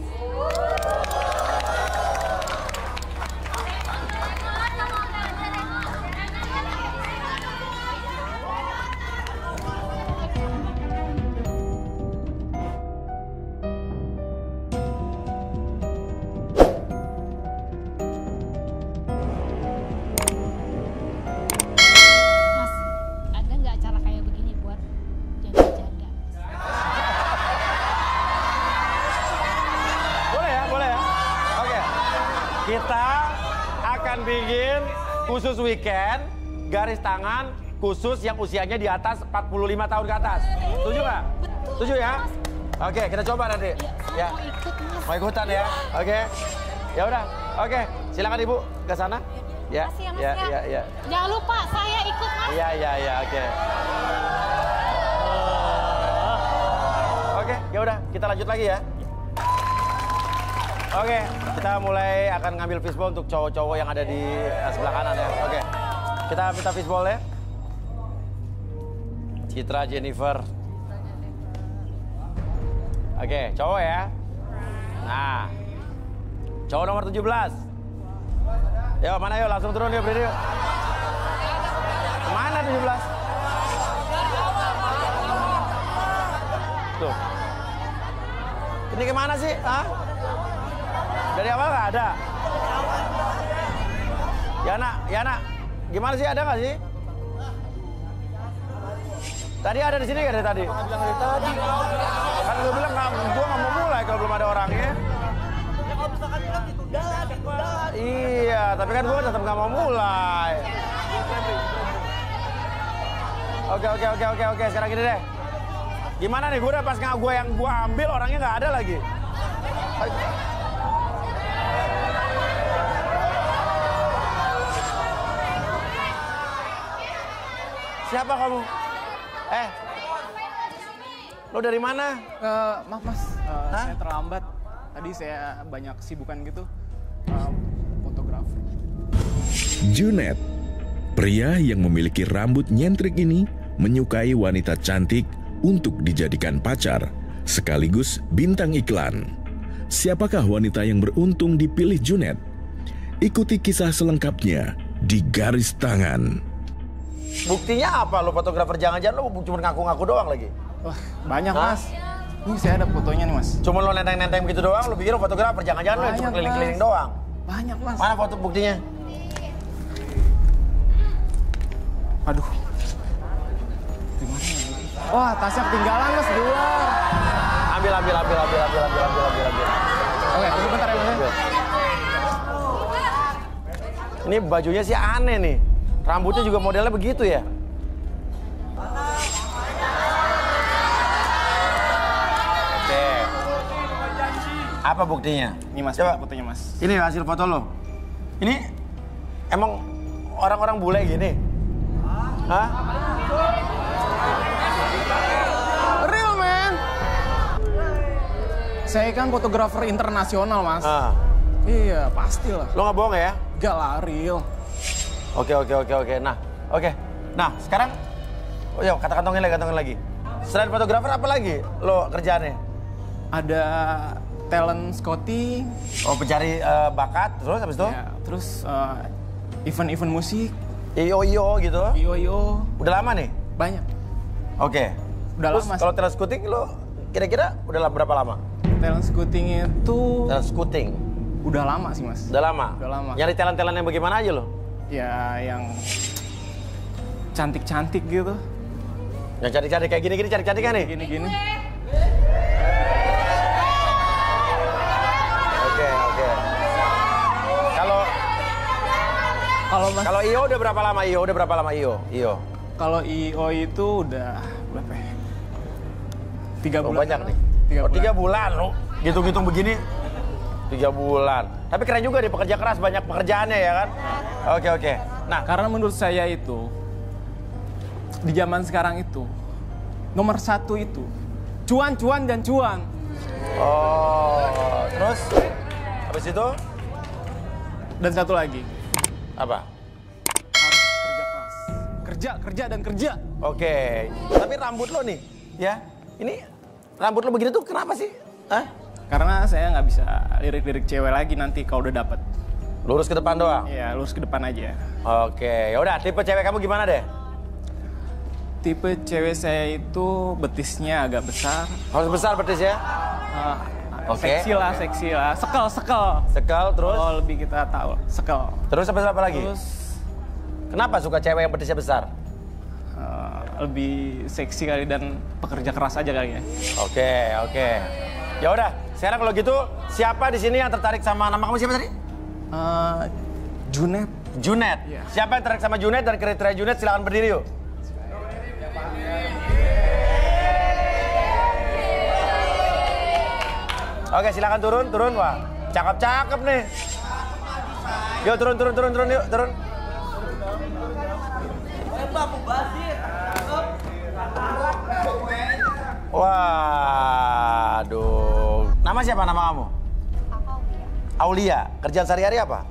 Mas, ada nggak acara kayak begini buat jaga-jaga? Boleh ya? Oke. Kita akan bikin khusus weekend, garis tangan khusus yang usianya di atas 45 tahun ke atas. Setuju nggak? Setuju ya? Oke, kita coba nanti. Ya. Mau ikutan ya? Oke. Ya udah. Oke, silakan Ibu ke sana. Ya. Makasih ya, Mas, Ya. Jangan lupa saya ikut, Mas. Iya, oke. Oke, ya udah, kita lanjut lagi ya. Oke, kita mulai akan ngambil fishball untuk cowok-cowok yang ada di sebelah kanan ya. Oke, kita minta fishball ya. Citra Jennifer. Oke, cowok ya. Nah, cowok nomor 17. Yo, mana yuk, langsung turun yuk, berdiri yuk. Mana 17? Tuh. Ini kemana sih? Hah? Dari awal nggak ada? Yana, gimana sih, ada nggak sih? Tadi ada di sini nggak dari tadi? Tadi. Kan gue bilang gue nggak mau mulai kalau belum ada orangnya. Iya, tapi kan gue tetap nggak mau mulai. Oke. Sekarang gini deh. Gimana nih? Gue udah pas gue yang gue ambil orangnya nggak ada lagi. Siapa kamu? Lo dari mana? Maaf mas, saya terlambat. Tadi saya banyak kesibukan gitu. Fotografer. Junet, pria yang memiliki rambut nyentrik ini menyukai wanita cantik untuk dijadikan pacar, sekaligus bintang iklan. Siapakah wanita yang beruntung dipilih Junet? Ikuti kisah selengkapnya di Garis Tangan. Buktinya apa lo fotografer? Jangan-jangan lo cuma ngaku-ngaku doang lagi. Wah, banyak mas. Ini saya ada fotonya nih mas. Cuma lo nenteng-nenteng begitu doang, lo pikir lo fotografer? Jangan-jangan lo cuma keliling-keliling doang. Banyak mas. Mana foto buktinya? Aduh. Gimana ya? Wah, tasnya ketinggalan mas, di luar. Ambil. Oke, sebentar ya mas. Ini bajunya sih aneh nih. Rambutnya juga modelnya begitu ya. Oke. Apa buktinya? Ini mas, coba fotonya mas. Ini hasil foto lo. Ini emang orang-orang bule gini? Hah? Real man. Saya kan fotografer internasional mas. Iya, pastilah. Lo nggak bohong ya? Gak lah, real. Oke. Nah, sekarang, kantongin lagi. Selain fotografer, apa lagi lo kerjaannya? Ada talent scouting. Oh, pencari bakat, terus habis itu? Ya, terus event-event musik. IO gitu? IO. Udah lama nih? Banyak. Oke. Udah terus lama. Kalau talent scouting lo kira-kira udah berapa lama? Talent scouting itu... Talent scouting? Udah lama sih mas. Udah lama? Udah lama. Nyari talent-talent yang bagaimana aja lo? Ya, yang cantik-cantik gitu. Yang cantik-cantik kayak gini-gini, cantik-cantik kan nih? Gini-gini. Oke. Kalau IO udah berapa lama IO? Kalau IO itu udah berapa ya? 3 bulan. Banyak nih. 3 bulan lo. Hitung-hitung begini. 3 bulan. Tapi keren juga dia, pekerja keras, banyak pekerjaannya ya kan? Oke. Nah, karena menurut saya itu, di zaman sekarang itu, nomor 1 itu, cuan, dan cuan. Oh, terus? Habis itu? Dan satu lagi. Apa? Harus kerja keras. Kerja, dan kerja. Oke. Tapi rambut lo nih, ya? Ini rambut lo begini tuh kenapa sih? Hah? Karena saya nggak bisa lirik-lirik cewek lagi nanti kalau udah dapet. Lurus ke depan doang? Iya, lurus ke depan aja. Oke, yaudah tipe cewek kamu gimana deh? Tipe cewek saya itu betisnya agak besar. Harus besar betis ya? Oke. Seksi lah. Sekel. Sekel, terus? Oh, lebih kita tahu. Sekel. Terus apa lagi? Terus, kenapa suka cewek yang betisnya besar? lebih seksi kali dan pekerja keras aja kali ya. Oke. Ya udah, sekarang kalau gitu siapa di sini yang tertarik sama nama kamu siapa tadi? Junet. Junet. Yeah. Siapa yang tertarik sama Junet dan kriteria Junet silakan berdiri yuk. Oke, silakan turun. Wah, cakep nih. Yuk turun yuk, turun. Waduh. Nama siapa nama kamu? Aku Aulia. Kerjaan sehari-hari apa?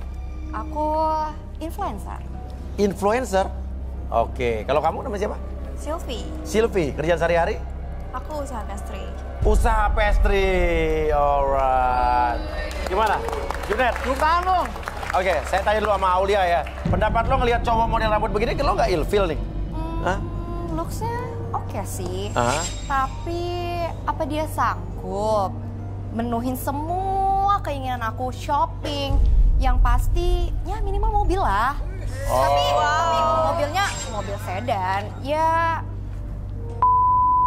Aku influencer. Influencer? Oke. Kalau kamu nama siapa? Sylvie. Kerjaan sehari-hari? Aku usaha pastry. Usaha pastry. Alright. Gimana? Junet? Bukan dong. Oke, saya tanya dulu sama Aulia ya. Pendapat lo ngelihat cowok model rambut begini, lo nggak ilfil nih? Hah? Looks-nya oke sih. Hah? Tapi apa dia sanggup menuhin semua keinginan aku shopping? Yang pasti ya minimal mobil lah. Tapi mobilnya mobil sedan. Ya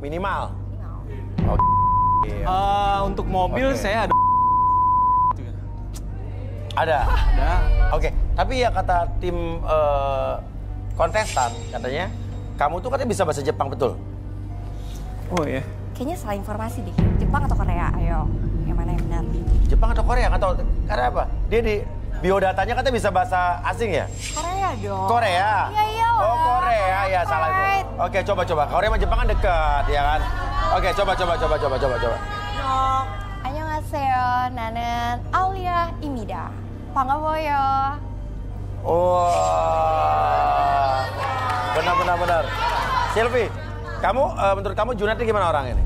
minimal. Untuk mobil saya ada. Ada. Oke, tapi ya kata tim kontestan katanya kamu tuh katanya bisa bahasa Jepang, betul? Oh iya. kayaknya salah informasi deh. Jepang atau Korea? Ayo, yang mana yang benar? Jepang atau Korea? Nggak tahu. Karena apa? Dia di biodatanya katanya bisa bahasa asing ya? Korea dong. Korea? Iya. Oh Korea, ya salah itu. Oke, coba. Korea sama Jepang kan dekat, ya kan? Oke, coba. Annyeonghaseyo, nanen Aulia Imida. Pangaboyo. Wah, benar. Sylvie, kamu menurut kamu Junet ini gimana orang ini?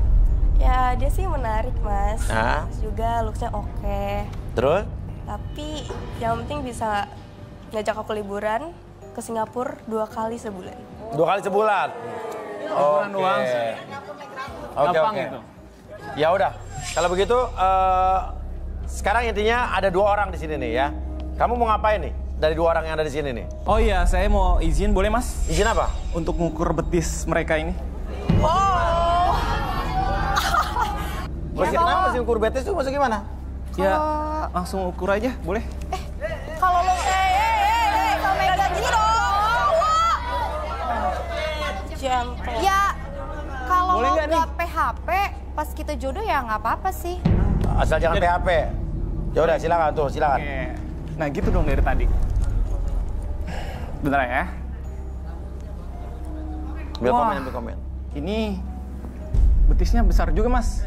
Ya dia sih menarik mas. Hah? Terus juga looks-nya oke. Terus? Tapi yang penting bisa ngajak aku liburan ke Singapura 2 kali sebulan. 2 kali sebulan? Liburan doang sih. Gampang itu. Ya udah, kalau begitu sekarang intinya ada 2 orang di sini nih ya. Kamu mau ngapain nih dari 2 orang yang ada di sini nih? Oh iya, saya mau izin, boleh mas? Izin apa? Untuk ngukur betis mereka ini. Oh. Kenapa sih ukur betis itu maksudnya gimana? Ya, langsung ukur aja, boleh? Kalau lo sampai kayak gini dong. Jantung. Ya, kalau Boleh lo nggak nih? nggak PHP, pas kita jodoh ya nggak apa-apa sih. Asal jangan PHP. Ya udah, silakan. Oke. Nah gitu dong dari tadi. Bentar ya. Ambil komen. Ini betisnya besar juga mas.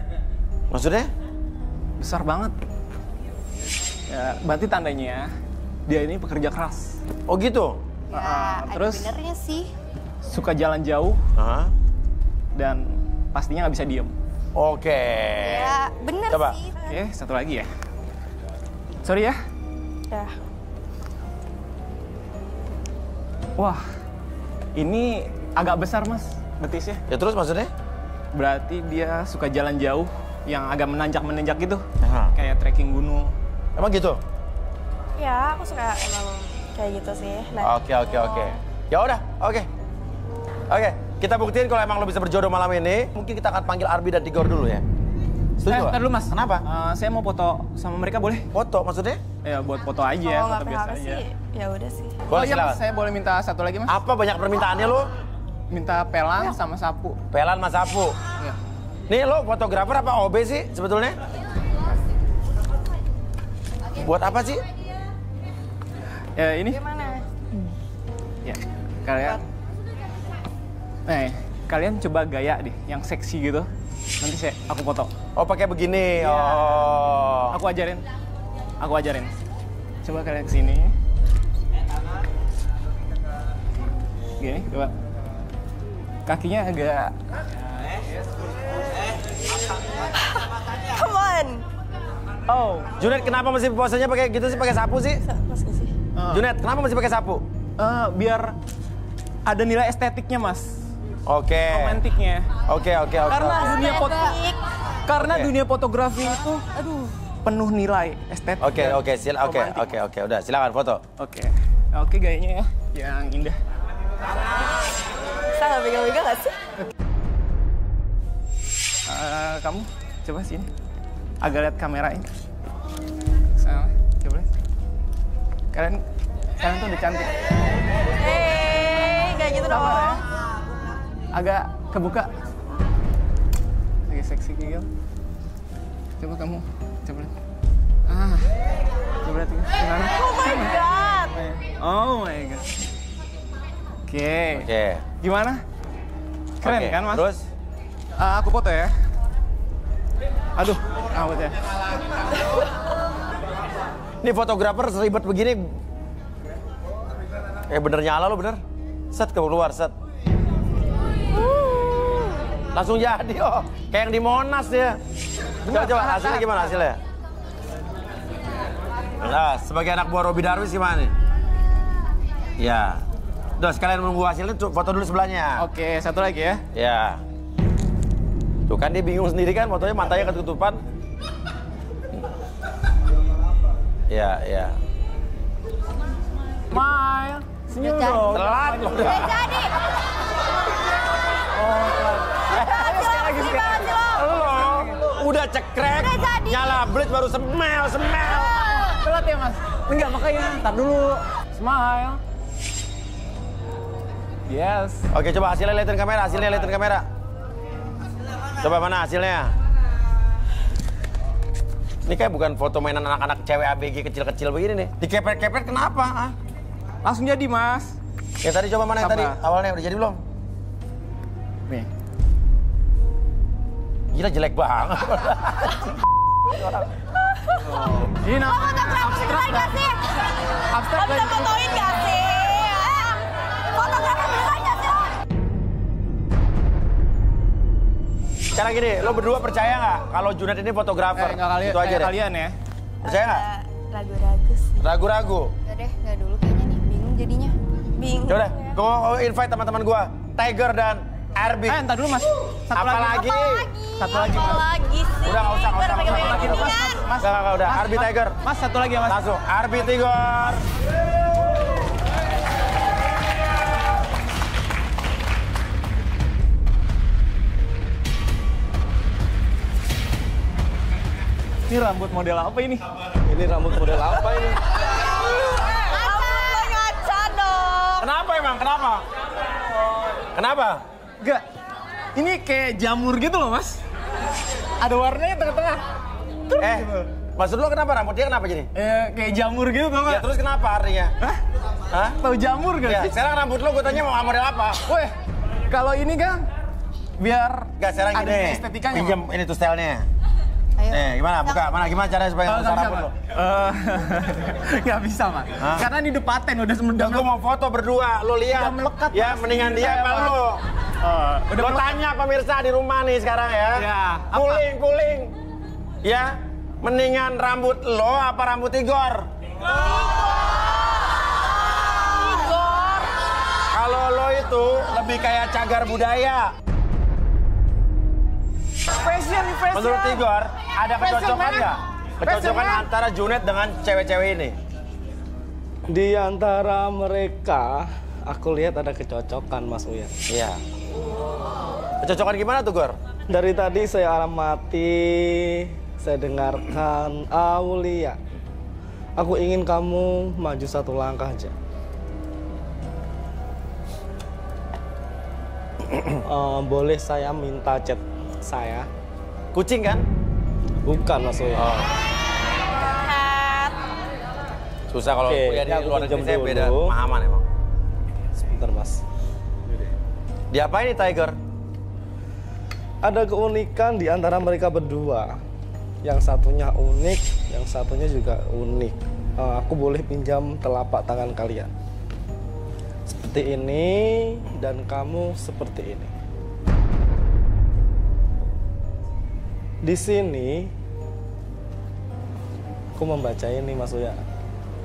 Maksudnya? Besar banget. Ya, berarti tandanya dia ini pekerja keras. Oh gitu? Ya, terus ada benernya sih. suka jalan jauh. Dan pastinya nggak bisa diem. Oke. Ya, bener Coba. sih. Oke, satu lagi ya. Sorry ya. Ya. Wah, ini agak besar mas betisnya. Ya terus maksudnya? Berarti dia suka jalan jauh yang agak menanjak gitu. Kayak trekking gunung. Emang gitu? Ya aku suka emang kayak gitu sih. Oke. Ya udah, oke. Kita buktiin kalau emang lo bisa berjodoh malam ini. Mungkin kita akan panggil Arbi dan Tigor dulu ya. Setuju? Ntar dulu mas. Kenapa? Saya mau foto sama mereka, boleh? Foto maksudnya? Ya buat foto aja, Kalau foto nggak biasa PHP aja. sih, ya udah sih. Boleh, iya, silakan. mas, saya boleh minta satu lagi mas? Apa banyak permintaannya lo? Minta pelan sama sapu. Pelan sama sapu? Iya. Nih lo fotografer apa OB sih sebetulnya? Buat apa sih? Ya ini. Gimana? Ya, kalian. Kalian coba gaya deh, yang seksi gitu. Nanti aku foto. Oh, pakai begini. Ya. Oh. Aku ajarin. Coba kalian kesini. Gini, coba. Kakinya agak. Come on. Oh, Junet, kenapa masih posenya pakai gitu sih, pakai sapu sih? Junet, kenapa masih pakai sapu? Biar ada nilai estetiknya, Mas. Oke. Romantiknya. Oke. Karena dunia fotografi itu, penuh nilai estetik. Oke, udah silakan foto. Oke, gayanya ya, yang indah. Bisa nggak pegang-pegang nggak sih? Kamu coba sini. Agak lihat kamera ini. Sama, coba lihat. Kalian tuh udah cantik. Nggak gitu dong. Ya. Agak kebuka. Agak seksi gitu. Coba kamu, coba lihat. Coba lihat gimana? Oh my god. Oke. Gimana? Keren kan, Mas? Terus? Aku foto ya. Aduh, rambutnya. Ini fotografer seribet begini. Bener nyala lo, bener. Set keluar, set. Langsung jadi, kayak yang di Monas ya. Coba hasilnya gimana hasilnya? Nah, sebagai anak buah Robby Darwis gimana nih? Ya. Udah, sekalian menunggu hasilnya, foto dulu sebelahnya. Oke, satu lagi ya. Ya. Tuh kan dia bingung sendiri kan, fotonya matanya ketutupan. Ya. Smile. Senyum dong. Telat loh. Udah jadi. Udah cekrek, nyala blitz baru semel. Telat ya, Mas? Enggak, makanya ntar dulu. Smile. Yes. Oke, coba hasilnya liatin kamera, Coba mana hasilnya? Ini kayak bukan foto mainan anak-anak cewek ABG kecil-kecil begini nih. Dikepret-kepret kenapa? Langsung jadi, Mas. Yang tadi coba mana yang tadi? Awalnya udah jadi belum? Nih. Gila jelek banget. Ini Foto beneran gak sih? Kamu bisa fotoin gak sih? Fotografer beneran gak sih? Sekarang gini, lo berdua percaya nggak kalau Junet ini fotografer? Itu aja deh. Kalian ya. Percaya nggak? Ragu-ragu sih. Ragu-ragu. Udah deh, nggak dulu kayaknya nih. Bingung jadinya. Bingung. Coba deh, gue invite teman-teman gue, Tiger dan Arby. Entar dulu, Mas. Satu lagi, sih? Udah nggak usah. Mas. Nggak, udah. Arby Tiger. Mas, satu lagi ya, Mas. Langsung, Arby Tiger. Ini rambut model apa ini? Ini rambut model apa ini? Ngaca dong. Kenapa emang? Kenapa? Enggak. Ini kayak jamur gitu loh, Mas. Ada warnanya tengah-tengah. Maksud lo kenapa rambutnya kenapa jadi? Kayak jamur gitu tau Ya terus kenapa artinya? Hah? Tahu jamur gak Ya, sih? sekarang rambut lo gue tanya mau model apa? Weh, kalau ini kan biar Gak, sekarang ada gini. estetikanya. Pinjam ini tuh stylenya. Ayo. Gimana? Buka. Gimana caranya supaya nggak usah rambut lo? Nggak bisa, Mas. Karena ini udah paten, udah semedang. Gue mau foto berdua, lo lihat. Udah melekat, ya, Mas. mendingan dia apa lo? Lo tanya pemirsa di rumah nih sekarang ya. Puling. Ya, mendingan rambut lo apa rambut Igor? Igor. Kalau lo itu lebih kayak cagar budaya. Fashion. Menurut Igor, ada kecocokan nggak? Kecocokan antara Junet dengan cewek-cewek ini? Di antara mereka, aku lihat ada kecocokan, Mas Uyan. Iya. Kecocokan gimana tuh, Gor? Dari tadi saya amati, saya dengarkan Aulia. Aku ingin kamu maju satu langkah aja. Boleh saya minta chat saya? Kucing kan? Bukan, Mas Uyan. Susah kalau Oke, kuliah di ini aku luar negeri pinjam saya beda dulu. pemahaman emang. Sebentar mas. Diapain nih Tiger? Ada keunikan di antara mereka berdua. Yang satunya unik, yang satunya juga unik. Aku boleh pinjam telapak tangan kalian. Seperti ini, dan kamu seperti ini. Di sini, aku membaca ini Mas Uya.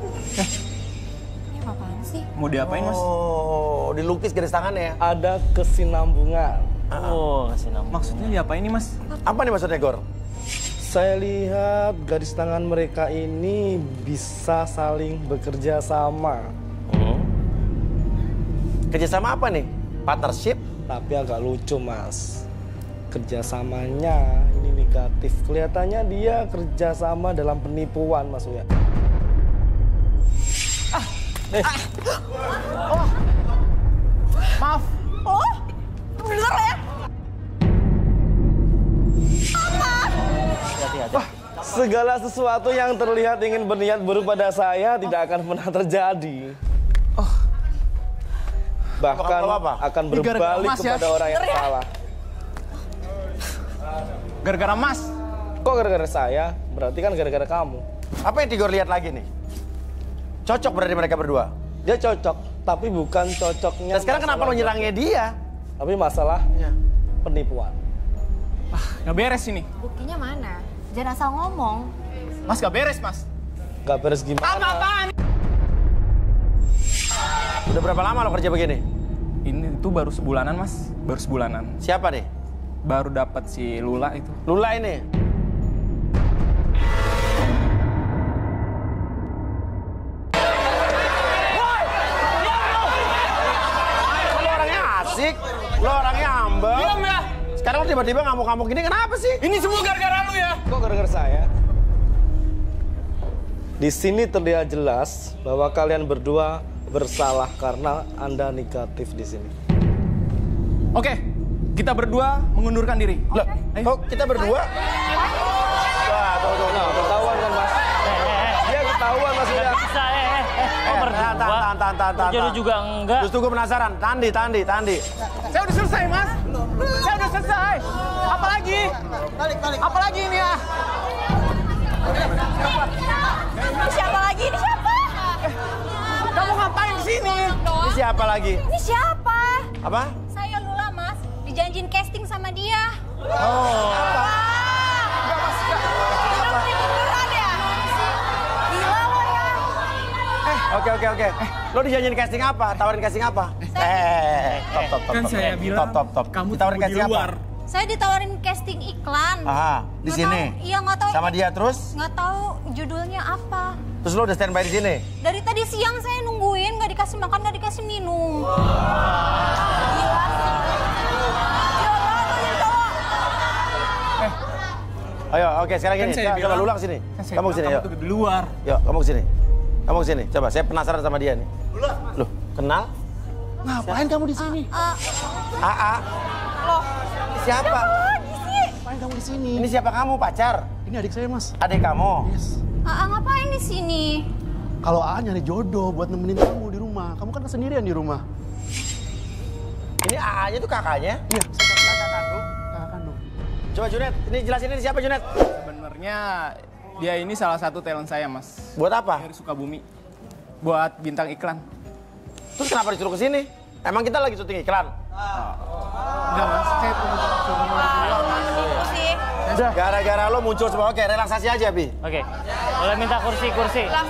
Ini apaan sih? Mau diapain mas? Oh, dilukis garis tangannya ya? Ada kesinambungan. Oh, kesinambungan. Maksudnya diapain ini mas? Apa nih maksudnya Gor? Saya lihat garis tangan mereka ini bisa saling bekerja sama. Kerjasama apa nih? Partnership? Tapi agak lucu mas. Kerjasamanya ini negatif. Kelihatannya dia kerjasama dalam penipuan Mas Uya. Oh, maaf. Oh, bener ya? Hati-hati. Segala sesuatu yang terlihat ingin berniat buruk pada saya tidak akan pernah terjadi. Bahkan akan berbalik kepada orang yang salah. Gara-gara mas. Kok gara-gara saya? Berarti kan gara-gara kamu. Apa yang Tigor lihat lagi nih? Cocok berarti mereka berdua? Dia cocok, tapi bukan cocoknya. Dan sekarang kenapa lo nyerangnya dia? Tapi masalahnya penipuan. Nggak beres ini. Buktinya mana? Jangan asal ngomong. Mas nggak beres mas. Nggak beres gimana? Apa-apaan? Udah berapa lama lo kerja begini? Ini tuh baru sebulanan mas. Baru sebulanan. Siapa nih? Baru dapat si Lula itu. Lula ini? Lo orangnya asik, lo orangnya humble. Diam ya! Sekarang lo tiba-tiba ngamuk-ngamuk gini, kenapa sih? Ini semua gara-gara lu ya! Kok gara-gara saya? Di sini terlihat jelas bahwa kalian berdua bersalah karena Anda negatif di sini. Oke, kita berdua mengundurkan diri. Loh, kok kita berdua? Wah, tuh. Ketahuan kan Mas? Dia ketahuan Mas Uya. Bisa, kok berdua? Tahan. Jodoh juga enggak. Justru gue penasaran, Tandi. Saya udah selesai mas. Saya udah selesai. Apalagi? Apalagi ini ya? Ini siapa lagi? Ini siapa? Kamu ngapain di sini? Ini siapa lagi? Ini siapa? Apa? Saya Lula, Mas. Dijanjin casting sama dia. Oh. Oke. Lo dijanjiin casting apa? Tawarin casting apa? Top. Kan saya bilang top. kamu Ditawarin tunggu di casting luar. apa? Saya ditawarin casting iklan. Aha, di Nggak sini. tahu- Iya, nggak tahu. Sama dia terus? Nggak tahu judulnya apa. Terus lo udah standby di sini? Dari tadi siang saya nungguin, nggak dikasih makan, nggak dikasih minum. Ayo, oke, sekarang gini. Kan saya Coba bilang- lu ulang sini. Kan saya Kamu bilang kesini, kamu yuk. tuh di luar. Yuk, kamu kesini. Kamu kesini. Coba, saya penasaran sama dia nih. Loh, kenal? Ngapain kamu di sini? AA. Loh, Siapa? lagi sih? Ngapain kamu di sini? Ini siapa kamu, pacar? Ini adik saya, Mas. Adik kamu? Ngapain di sini? Kalau AA nyari jodoh buat nemenin kamu di rumah. Kamu kan sendirian di rumah. Ini AA-nya tuh kakaknya? Iya, saya kakak kandung. Kakak kandung. Coba Junet, ini jelasin ini siapa Junet? Sebenarnya dia ini salah satu talent saya, Mas. Buat apa? Dari Sukabumi. Buat bintang iklan. Terus kenapa disuruh ke sini? Emang kita lagi syuting iklan? Enggak, Mas. Saya Gara-gara lo muncul semua, oke relaksasi aja, Bi. Oke. Boleh minta kursi. Enggak,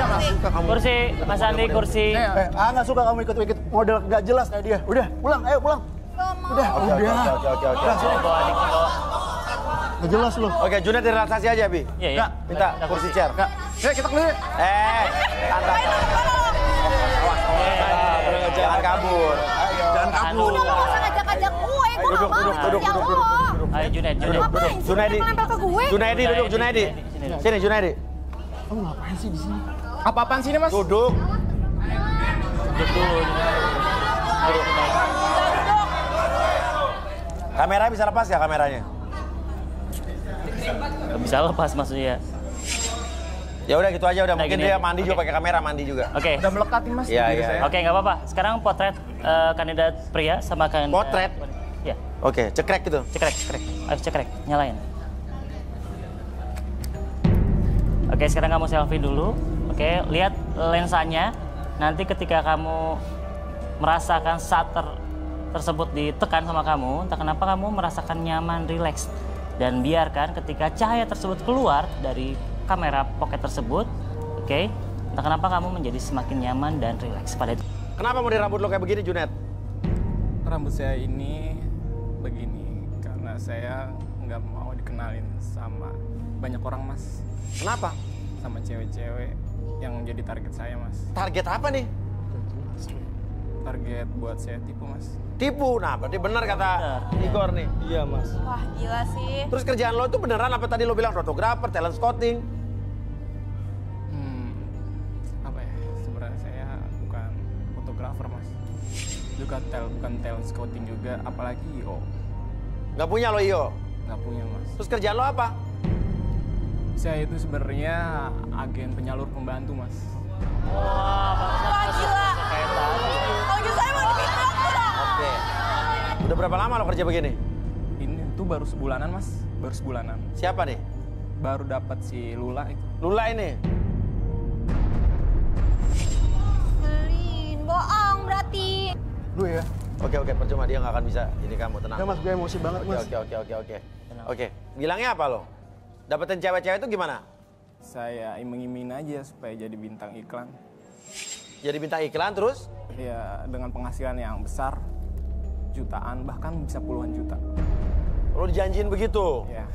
Mas. Suka kamu. Kursi, Mas Andi, kursi. Nggak suka kamu ikut-ikut model nggak jelas kayak dia. Udah, pulang, ayo pulang. Udah. Nggak jelas lo. Oke, Junet relaksasi aja, Bi. Iya. Minta kursi chair. Kita keluar. Santai. Jangan kabur. Jangan kabur. Udah, lo gak usah ngajak-ngajak gue. Gue gak mau ngajak lo. Ayo Junet. Ngapain sih? Junaidi. Nempel ke gue. Junaidi, duduk Junaidi. Sini Junaidi. Kamu ngapain sih di sini? Apa-apaan sini, Mas? Duduk. Kamera bisa lepas ya kameranya? Gak bisa lepas maksudnya. Ya udah gitu aja, udah Nah, mungkin gini dia aja. mandi juga pakai kamera, mandi juga. Oke. Udah melekat nih, Mas. Iya, di diri iya. saya. Oke, nggak apa-apa. Sekarang potret kandidat pria sama kandidat... Potret? Ya. Oke, cekrek gitu. Cekrek. Ayo cekrek, nyalain. Oke, sekarang kamu selfie dulu. Oke, lihat lensanya. Nanti ketika kamu merasakan saat tersebut ditekan sama kamu, entah kenapa kamu merasakan nyaman, rileks. Dan biarkan ketika cahaya tersebut keluar dari kamera pocket tersebut, oke, entah kenapa kamu menjadi semakin nyaman dan rileks pada itu. Kenapa model rambut lo kayak begini, Junet? Rambut saya ini begini karena saya nggak mau dikenalin sama banyak orang, Mas. Kenapa? Sama cewek-cewek yang jadi target saya, Mas. Target apa nih? Target buat saya tipu, Mas. Tipu? Nah, berarti benar kata Igor nih. Iya, Mas. Wah, gila sih. Terus kerjaan lo itu beneran apa tadi lo bilang fotografer, talent scouting? Apa ya? Sebenarnya saya bukan fotografer, Mas. Juga bukan talent scouting juga, apalagi IO. Nggak punya lo IO? Nggak punya, Mas. Terus kerjaan lo apa? Saya itu sebenarnya agen penyalur pembantu, Mas. Wah, gila. Kalau saya mau dipindah dong. Oke. Udah berapa lama lo kerja begini? Ini tuh baru sebulanan, Mas. Baru sebulanan. Siapa nih? Baru dapat si Lula itu. Lula ini? Selin, bohong berarti. Lu ya? Oke, percuma dia nggak akan bisa. Ini kamu tenang. Ya Mas, gue emosi banget Mas. Oke. Bilangnya apa lo? Dapetin cewek-cewek itu gimana? Saya iming-imingin aja supaya jadi bintang iklan. Jadi bintang iklan terus? Ya, dengan penghasilan yang besar, jutaan, bahkan bisa puluhan juta. Lo dijanjiin begitu? Ya.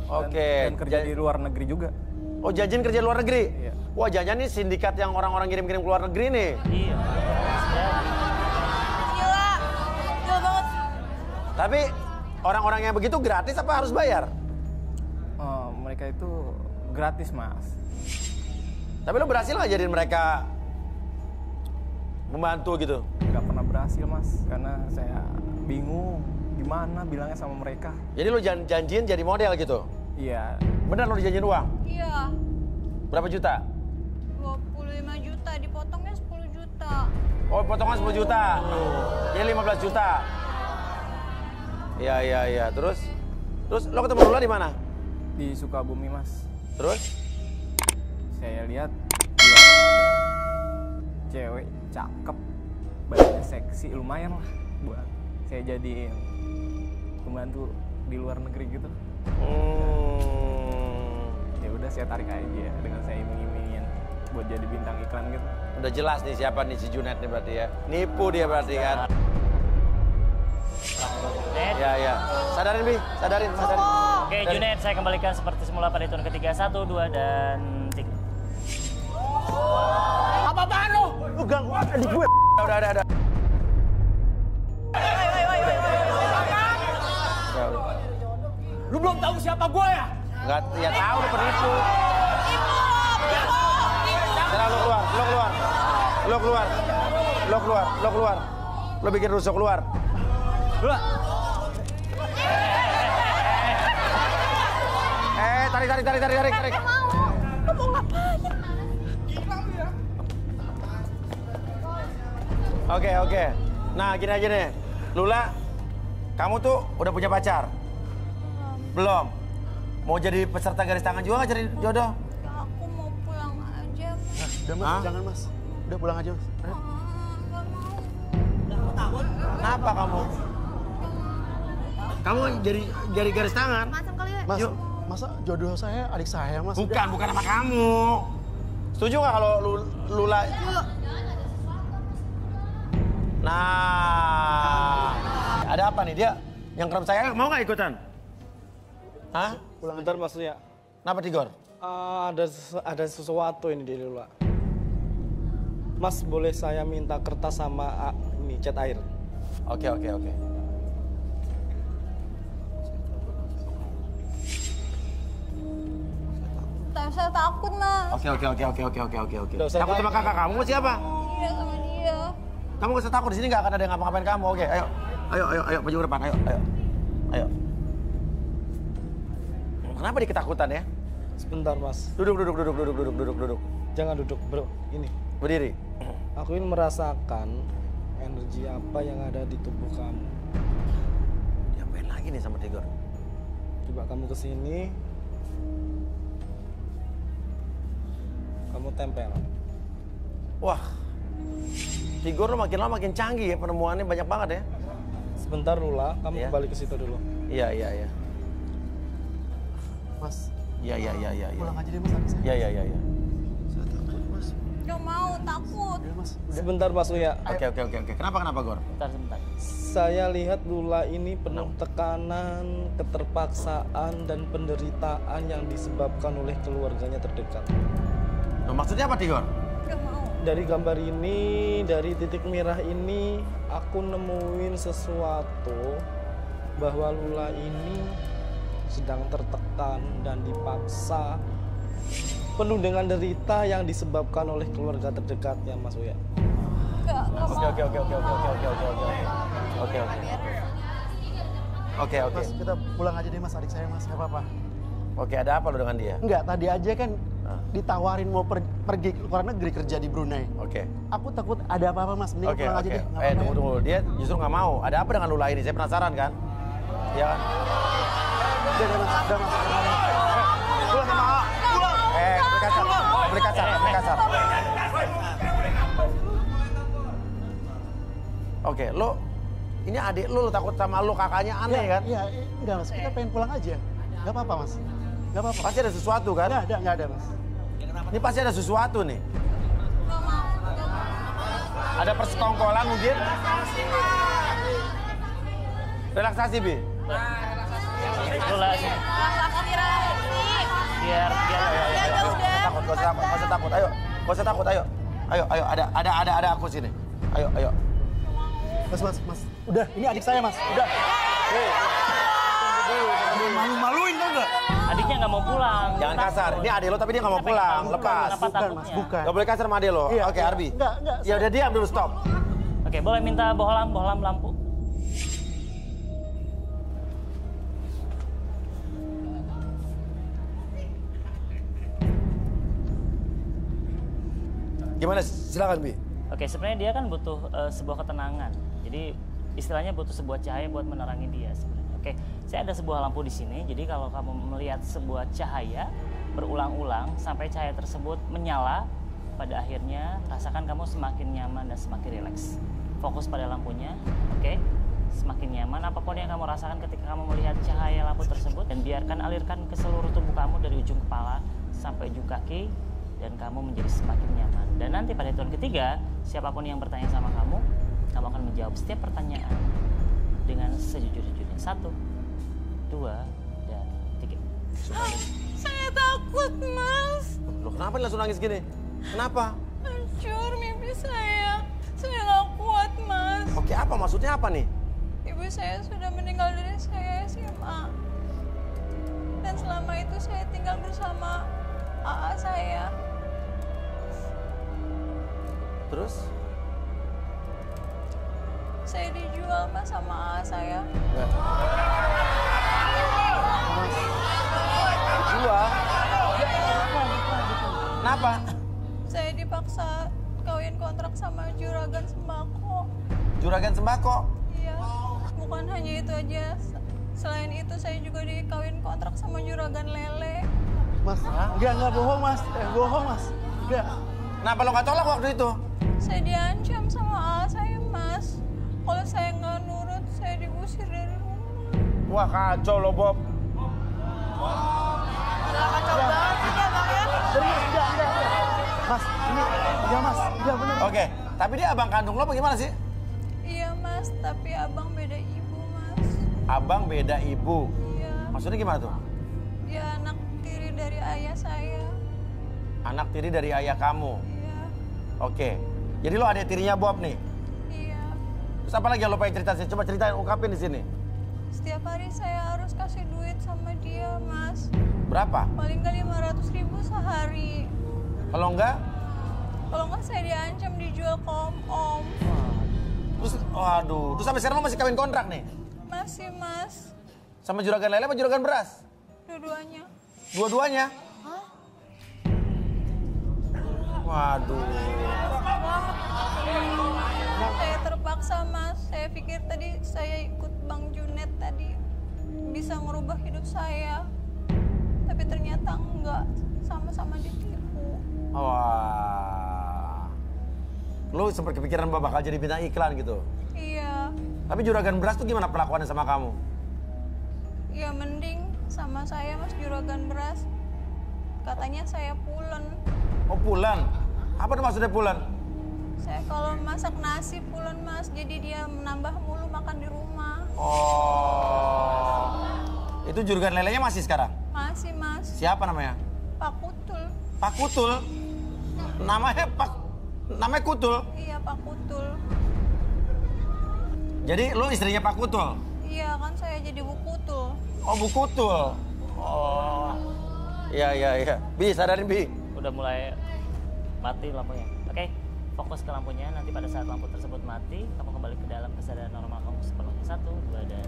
Oke. Dan kerja di luar negeri juga. Oh, janjiin kerja luar negeri? Iya. Wah, jangan nih sindikat yang orang-orang kirim-kirim ke luar negeri nih. Iya. Gila. Gila banget. Tapi orang-orang yang begitu gratis apa harus bayar? Mereka itu gratis, Mas. Tapi lo berhasil nggak jadiin mereka membantu gitu? Nggak pernah berhasil, Mas. Karena saya bingung gimana bilangnya sama mereka. Jadi lo janjiin jadi model gitu? Iya. Bener lo dijanjiin uang? Iya. Berapa juta? 25 juta, dipotongnya 10 juta. Oh, potongan 10 juta. Jadi 15 juta. Iya. Terus lo ketemu Lula di mana? Di Sukabumi, Mas. Terus? Saya lihat dia ada cewek cakep, badannya seksi, lumayan lah buat saya jadiin pembantu di luar negeri gitu. Ya udah saya tarik aja dengan saya iming-imingin buat jadi bintang iklan gitu. Udah jelas nih siapa nih si Junet nih berarti ya. Nipu dia berarti kan. Ya. Sadarin, Bi. Sadarin. Oke, Junet, saya kembalikan seperti semula pada hitungan ketiga. 1, 2, dan 3. Apa-apaan lu? Lu ganggu adik gue. Udah. Lu belum tahu siapa gue ya? Enggak, ya tahu lu penipu. Sekarang lo keluar. Lo bikin rusuh keluar. Tarik. Lu mau ngapain? Oke. Nah, gini aja nih. Lula, kamu tuh udah punya pacar? Belum. Mau jadi peserta garis tangan juga nggak cari jodoh? Aku mau pulang aja, Mas. Udah Mas, jangan Mas. Udah pulang aja Mas. Kenapa kamu? Kamu jadi garis tangan? Mas, masa jodoh saya adik saya Mas? Bukan sama kamu. Setuju nggak kalau Lula? Nah, ada apa nih dia? Yang kerap saya mau nggak ikutan? Hah? Pulang bentar maksudnya. Kenapa Tigor? Ada sesuatu ini di Lula. Mas, boleh saya minta kertas sama ini cat air? Oke. Saya takut, Mas. Oke. Nggak usah Takut sama kakak kamu siapa? Iya, sama dia. Kamu gak usah takut, di sini gak akan ada yang ngapa-ngapain kamu. Oke, ayo, maju ke depan, ayo. Kenapa dia ketakutan ya? Sebentar mas. Duduk. Jangan duduk bro, ini. Berdiri. Aku ingin merasakan energi apa yang ada di tubuh kamu. Diapain lagi nih sama Tigor? Coba kamu kesini. Kamu tempel. Wah, Tigor lo makin lama makin canggih ya, penemuannya banyak banget ya. Sebentar Lula, kamu kembali ke situ dulu. Iya. Mas. Iya. Pulang aja deh mas, adik saya. Iya. Saya takut mas. Gak mau, takut. Udah mas. Sebentar Mas Uya. Oke. Kenapa Gor? Sebentar. Saya lihat Lula ini penuh tekanan, keterpaksaan, dan penderitaan yang disebabkan oleh keluarganya terdekat. Nah, maksudnya apa Tigor? Gak mau. Dari gambar ini, dari titik merah ini, aku nemuin sesuatu bahwa Lula ini sedang tertekan dan dipaksa, penuh dengan derita yang disebabkan oleh keluarga terdekatnya, Mas Uya. Oke. Mas, kita pulang aja deh mas, adik saya mas, nggak apa-apa. Oke, ada apa lo dengan dia? Enggak, tadi aja kan ditawarin mau pergi ke luar negeri kerja di Brunei. Oke. Aku takut ada apa-apa mas, mending pulang aja deh. Tunggu. Dia justru nggak mau. Ada apa dengan Lula ini? Saya penasaran kan? Iya kan? Udah mas. Pulang sama A. Beli kacar. Oke, ini adik lo takut sama lo, kakaknya aneh kan? Iya, enggak mas, kita pengen pulang aja. Nggak apa-apa mas. Nggak apa-apa. Pasti ada sesuatu kan? Nggak ada mas. Ini pasti ada sesuatu nih. Ada persekongkolan mungkin? Relaksasi, Bi. Relaksasi. Biar. Gak usah takut, ayo. Ayo, ada aku sini. Ayo. Mas. Udah, ini adik saya mas. Udah. Malu-maluin tau nggak? Adiknya nggak mau pulang. Jangan kasar. Ini adik lo tapi dia nggak mau pulang. Lepas. Bukan. Gak boleh kasar sama adik lo. Oke, Arbi. Enggak. Ya udah diam dulu, stop. Oke, boleh minta bohlam lampu. Gimana? Silakan, Bi. Oke, sebenarnya dia kan butuh sebuah ketenangan. Jadi istilahnya butuh sebuah cahaya buat menerangi dia sebenarnya. Oke, saya ada sebuah lampu di sini. Jadi kalau kamu melihat sebuah cahaya berulang-ulang sampai cahaya tersebut menyala, pada akhirnya rasakan kamu semakin nyaman dan semakin rileks. Fokus pada lampunya, oke? Semakin nyaman apapun yang kamu rasakan ketika kamu melihat cahaya lampu tersebut, dan biarkan alirkan ke seluruh tubuh kamu dari ujung kepala sampai ujung kaki, dan kamu menjadi semakin nyaman. Dan nanti pada hitungan ketiga, siapapun yang bertanya sama kamu akan menjawab setiap pertanyaan dengan sejujur-jujurnya. 1, 2, dan 3. Saya takut, Mas. Loh, kenapa langsung nangis gini? Kenapa? Hancur mimpi saya. Saya nggak kuat, Mas. Oke, apa maksudnya apa nih? Ibu saya sudah meninggal dari saya SMA. Dan selama itu saya tinggal bersama AA saya. Terus? Saya dijual, Mas, sama AA saya. Dijual? Kenapa? Saya dipaksa kawin kontrak sama juragan sembako. Juragan sembako? Iya. Bukan hanya itu aja. Selain itu saya juga dikawin kontrak sama juragan lele. Mas, enggak bohong mas. Bohong mas. Enggak. Kenapa lo nggak tolak waktu itu? Saya diancam sama AA saya, Mas. Kalau saya nggak nurut, saya diusir dari rumah. Wah, kacau lo, Bob. Kacau banget sih ya, Bang, ya. Enggak. Mas, ini enggak mas. Enggak benar. Oke, tapi dia abang kandung lo bagaimana sih? Iya, Mas. Tapi abang beda ibu, Mas. Abang beda ibu? Iya. Maksudnya gimana tuh? Dia anak tiri dari ayah saya. Anak tiri dari ayah kamu? Iya. Oke. Jadi lo adik tirinya Bob nih? Iya. Terus apa lagi yang lo pengen cerita sih? Coba ceritain, ungkapin di sini. Setiap hari saya harus kasih duit sama dia, Mas. Berapa? Paling nggak 500.000 sehari. Kalau enggak? Kalau nggak saya diancam dijual ke om. Terus, waduh. Terus sampai sekarang lo masih kawin kontrak nih? Masih, Mas. Sama juragan lele apa juragan beras? Dua-duanya. Dua-duanya? Waduh. Saya terpaksa Mas, saya pikir tadi saya ikut Bang Junet tadi bisa ngerubah hidup saya. Tapi ternyata enggak, sama-sama ditipu. Wah. Lu sempat kepikiran bakal jadi bintang iklan gitu? Iya. Tapi Juragan Beras tuh gimana perlakuannya sama kamu? Ya mending sama saya Mas Juragan Beras. Katanya saya pulen. Oh pulen? Apa tuh maksudnya pulen? Saya kalau masak nasi pulen Mas, jadi dia menambah mulu makan di rumah. Oh. Itu Juragan Lelenya masih sekarang? Masih Mas. Siapa namanya? Pak Kutul. Pak Kutul? Namanya Kutul? Iya Pak Kutul. Jadi lu istrinya Pak Kutul? Iya kan saya jadi Bu Kutul. Oh Bu Kutul. Oh. Iya. Bi, sadarin Bi. Udah mulai mati lampunya. Oke, fokus ke lampunya. Nanti pada saat lampu tersebut mati, kamu kembali ke dalam kesadaran normal kamu sepenuhnya. 1, 2, dan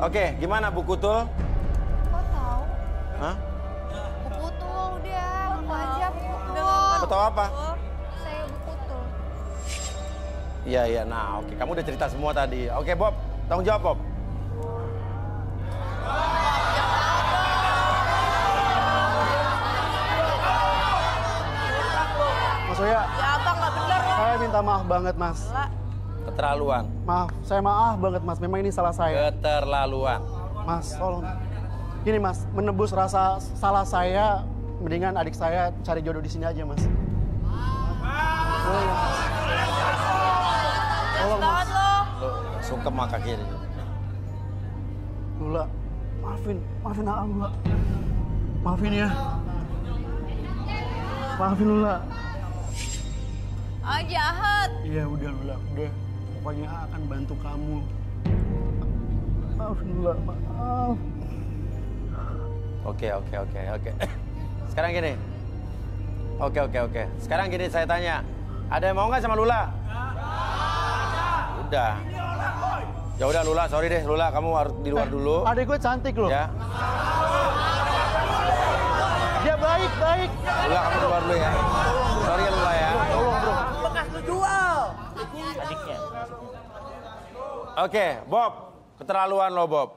3. Oke, gimana Bu Kutul? Kok tahu? Hah? Bu Kutul udah, aku aja Bu Kutul. Kamu tahu apa? Saya Bu Kutul. Iya. Nah, oke. Kamu udah cerita semua tadi. Oke, Bob. Tanggung jawab, Bob. Mas Oya. Ya abang nggak bener loh. Saya minta maaf banget Mas. Keterlaluan. Maaf, saya maaf banget Mas. Memang ini salah saya. Keterlaluan. Mas, tolong. Gini Mas, menebus rasa salah saya, mendingan adik saya cari jodoh di sini aja Mas. Tolong Mas. Lu sungkem maka kiri. Lula, maafin Aa Lula. Maafin ya. Maafin Lula. Ah jahat. Iya udah Lula, udah. Pokoknya Aa akan bantu kamu. Maafin Lula, maaf. Oke. Sekarang gini. Oke. Sekarang gini saya tanya. Ada yang mau nggak sama Lula? Udah. Ya udah Lula, sorry deh Lula, kamu harus di luar dulu. Adek gue cantik loh. Ya. Dia baik. Lula kamu keluar dulu ya. Sorry ya Lula ya. Tolong bro. Bekas lu jual. Adiknya. Oke, Bob. Keterlaluan lo Bob.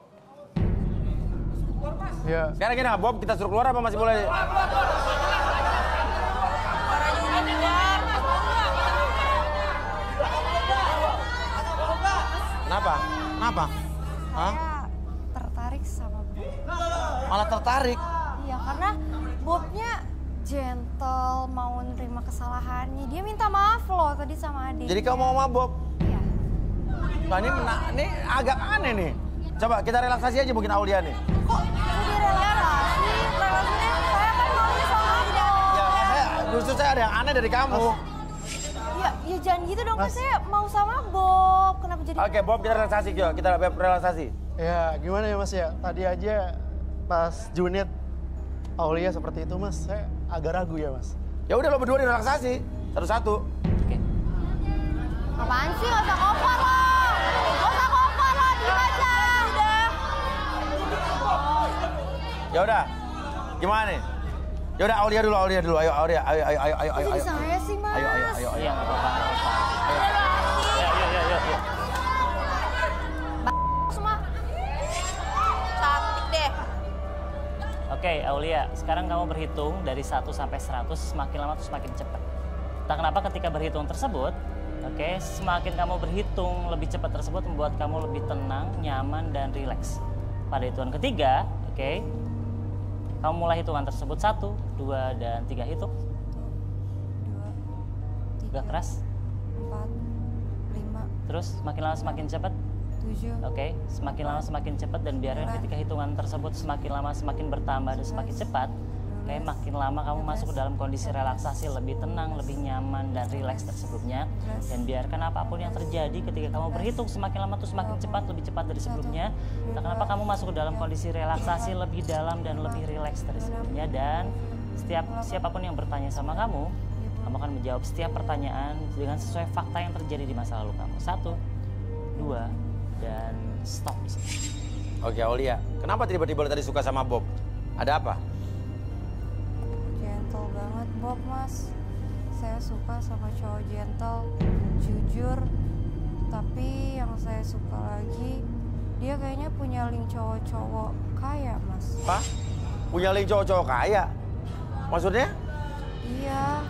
Ya. Sekarang gini, Bob kita suruh keluar apa masih boleh? Kenapa? Hah? Saya tertarik sama Bob. Malah tertarik? Iya, karena Bobnya gentle, mau nerima kesalahannya. Dia minta maaf loh tadi sama adik. Jadi kamu mau sama Bob? Iya. Nah ini agak aneh nih. Coba kita relaksasi aja mungkin Aulia nih. Kok jadi relasi? Relasinya saya kan maunya sama Bob. Ya, justru saya ada yang aneh dari kamu. Ya jangan gitu dong, kan saya mau sama Bob. Kenapa jadi... Oke, Bob kita relaksasi yuk. Kita relaksasi. Ya gimana ya Mas ya, tadi aja pas Junet Aulia seperti itu Mas, saya agak ragu ya Mas. Ya udah lo berdua direlaksasi, satu-satu. Oke. Apaan sih? Gak usah kompor lo! Diem aja! Udah! Ya udah, gimana nih? Ya udah Aulia dulu. Ayo. Kok jadi saya sih Mas? Ayo. Iya, nggak apa-apa. Yuk. Semua. Cantik deh. Oke, Aulia, sekarang kamu berhitung dari 1 sampai 100, semakin lama tuh semakin cepat. Entah kenapa ketika berhitung tersebut, oke, semakin kamu berhitung lebih cepat tersebut membuat kamu lebih tenang, nyaman, dan rileks. Pada hitungan ketiga, oke, kamu mulai hitungan tersebut 1, 2, dan 3 hitung. 2, 3, Gak keras. 4, 5. Terus semakin lama semakin cepat. 7. Oke, semakin lama semakin cepat dan biarkan ketika hitungan tersebut semakin lama semakin bertambah dan semakin cepat. Oke, makin lama kamu masuk ke dalam kondisi relaksasi, lebih tenang, lebih nyaman, dan rileks dari sebelumnya. Dan biarkan apapun yang terjadi ketika kamu berhitung semakin lama tuh semakin cepat, lebih cepat dari sebelumnya. Entah kenapa kamu masuk ke dalam kondisi relaksasi lebih dalam dan lebih rileks dari sebelumnya. Dan siapapun yang bertanya sama kamu akan menjawab setiap pertanyaan dengan sesuai fakta yang terjadi di masa lalu kamu. 1, 2, dan stop di sini. Oke, Aulia, kenapa tiba-tiba tadi suka sama Bob? Ada apa? Gentle banget Bob Mas. mas, saya suka sama cowok gentle, jujur. Tapi yang saya suka lagi, dia kayaknya punya link cowok-cowok kaya, mas. Hah? Punya link cowok-cowok kaya? Maksudnya? Iya.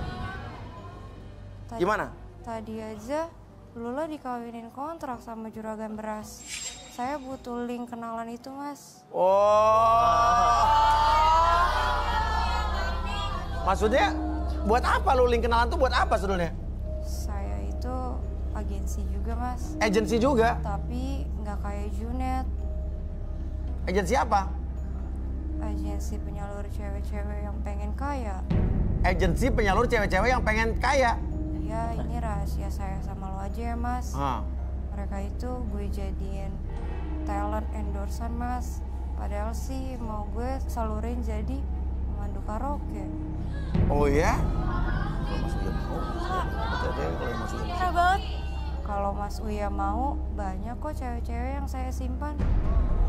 Gimana? Tadi aja Lula dikawinin kontrak sama juragan beras. Saya butuh link kenalan itu, mas. Oh. Maksudnya buat apa lu link kenalan tuh buat apa sebenarnya? Saya itu agensi juga, mas. Agensi juga? Tapi nggak kayak Junet. Agensi apa? Agensi penyalur cewek-cewek yang pengen kaya. Agensi penyalur cewek-cewek yang pengen kaya? Ya, ini rahasia saya sama lo aja ya, mas. Mereka itu gue jadiin talent endorsean, mas. Padahal sih mau gue salurin jadi pemandu karaoke. Oh ya? Parah banget. Kalau Mas Uya mau, banyak kok cewek-cewek yang saya simpan.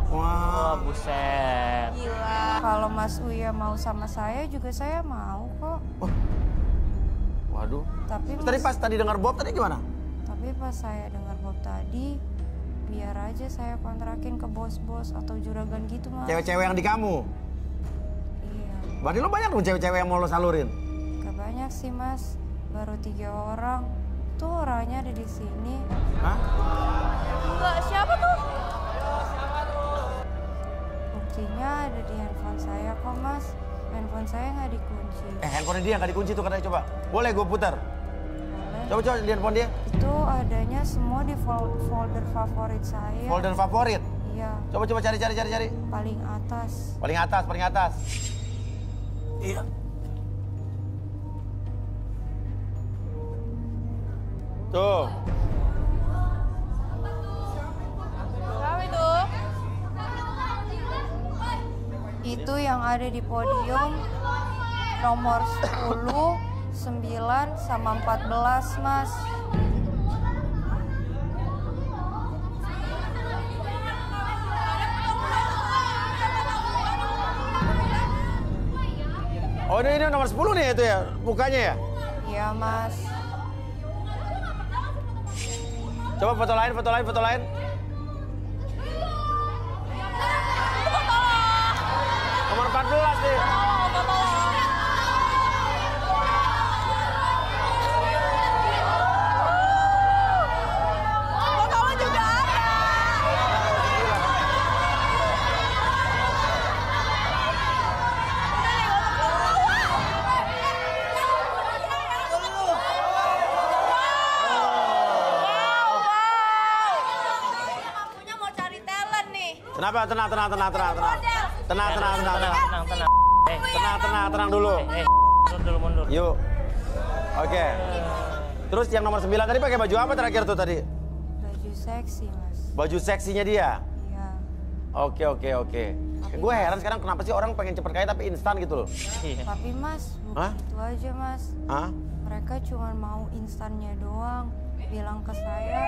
Wah, buset. Gila. Kalau Mas Uya mau sama saya juga saya mau kok. Waduh. Tapi tadi pas tadi dengar Bob tadi gimana? Tapi pas saya dengar Bob tadi, biar aja saya kontrakin ke bos-bos atau juragan gitu, mas. Cewek-cewek yang di kamu? Iya. Berarti lo banyak dong cewek-cewek yang mau lo salurin? Gak banyak sih, mas. Baru 3 orang. Tuh orangnya ada di sini. Hah? Enggak, siapa tuh? Buktinya ada di handphone saya kok, mas. Handphone saya nggak dikunci. Handphone dia nggak dikunci tuh katanya, coba. Boleh gue putar? Boleh. Coba lihat handphone dia. Itu adanya semua di folder favorit saya. Folder favorit? Iya. Coba cari. Paling atas. Paling atas. Iya. Tuh. Siapa itu? Itu yang ada di podium nomor 10, 9, sama 14, mas. Oh ini nomor 10 nih itu ya, mukanya ya? Iya, mas. Coba foto lain. Nomor 14 nih. Foto juga ada. Kenapa? Tenang dulu. Mundur. Yuk. Oke. Terus yang nomor 9 tadi pakai baju apa terakhir tuh tadi? Baju seksi, mas. Baju seksinya dia? Iya. Oke. Gue heran sekarang kenapa sih orang pengen cepet kaya tapi instan gitu loh. Tapi mas, bukan itu aja, mas. Hah? Mereka cuma mau instannya doang. Bilang ke saya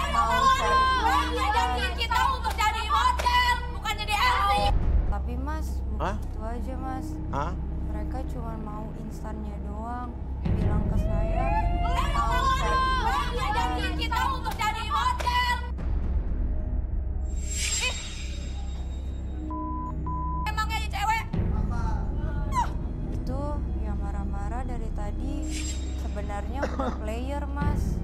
mau cari Janji kita untuk jadi model, bukan jadi MC. Tapi mas, bukan Hah? itu aja, mas. Hah? Mereka cuma mau instannya doang. Bilang ke saya mau cari Janji kita untuk jadi model. Emangnya jadi cewek? Itu yang marah-marah dari tadi sebenarnya bukan player, mas.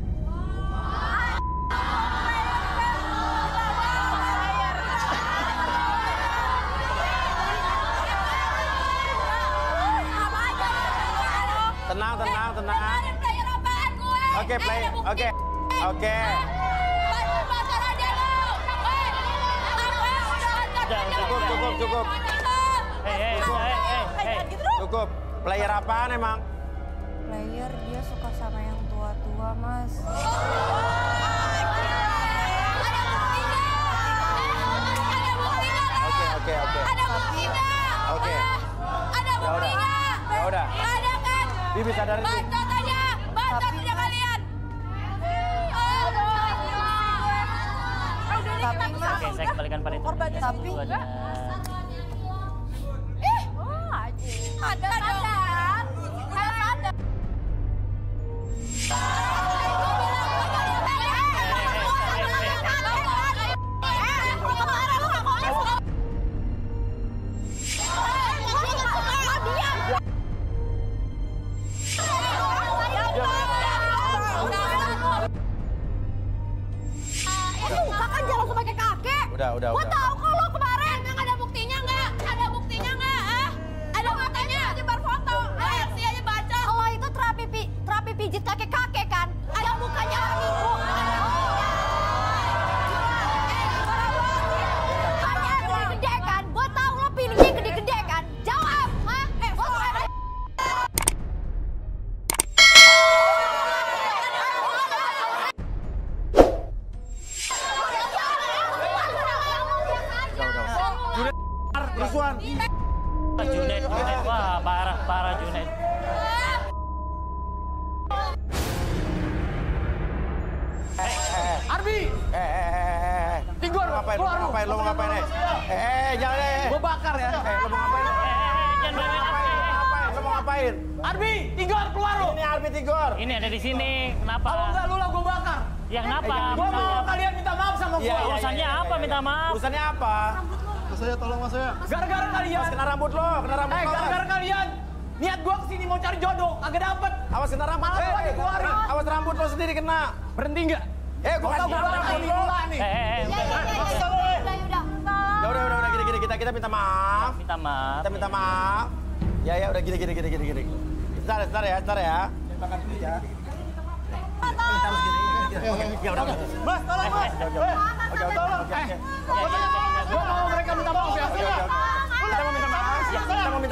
Tenang. Oke, play. Oke. Cukup. Cukup. Player apaan emang? Player dia suka sama yang tua-tua, mas. Oke. Oke. Ya udah. Bibi sadarin. Bacot aja kalian. Tapi mas, Oke, saya kembalikan panitia. tapi Ada dong. Gua tahu kok lo kemarin. Emang ada buktinya nggak? Ada buktinya nggak? Ada buktinya? Nyebar foto. Saksi aja baca. Lo itu terapi pijit kakek-kakek kan? Ada mukanya orang minggu. Gede kan? Gua tahu lo pilihnya gede-gede kan? Jawab, hah? Kerusuhan. Junet, wah parah Junet. Arbi! Tinggur! Lo mau ngapain? Jangan Gua bakar ya. Lo mau ngapain? Lo mau ngapain? Arbi! Tinggur, keluar lo! Ini Arbi Tinggur. Ini ada di sini, kenapa? Kalau enggak lu lah gua bakar. Ya kenapa? Gua mau kalian minta maaf sama gua. Urusannya apa minta maaf? Urusannya apa? Mas saya tolong Mas saya. Gara-gara kalian. Kena rambut lo, gara-gara kalian. Niat gua kesini mau cari jodoh, agak dapet. Awas kena rambut. Malah gua dikeluarin. Awas rambut lo sendiri kena. Berhenti enggak? Gua kasih rambut lo nih. Ya udah gini kita minta maaf. Minta maaf. Kita minta maaf. Ya udah gini. Sebentar ya. Makan dulu ya. Kita harus gini. Ya udah. Mas, tolong Mas. Tolong. Gua mau mereka minta maaf ya. Kita mau minta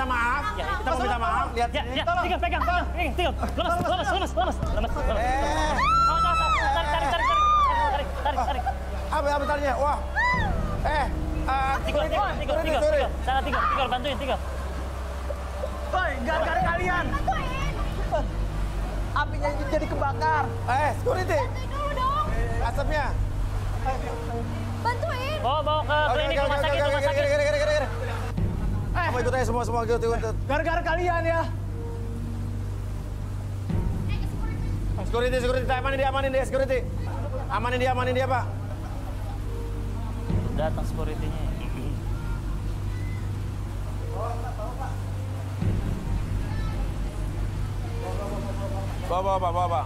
maaf. Kita mau minta maaf. Lihat. Ya, pegang. Lemas. Tarik. Apa bentarnya? Wah. Tinggal. Sana tinggal, bantuin tinggal. Woi, gara-gara kalian. Apinya jadi kebakar. Security. Dulu dong. Asapnya. Bantuin. Bawa ke klinik rumah sakit. Kamu ikut aja semua ikut. Gara-gara kalian ya. Security, amanin dia, security. Amanin dia, Pak. Datang security-nya. Bawa.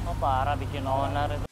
Oh parah bikin onar itu.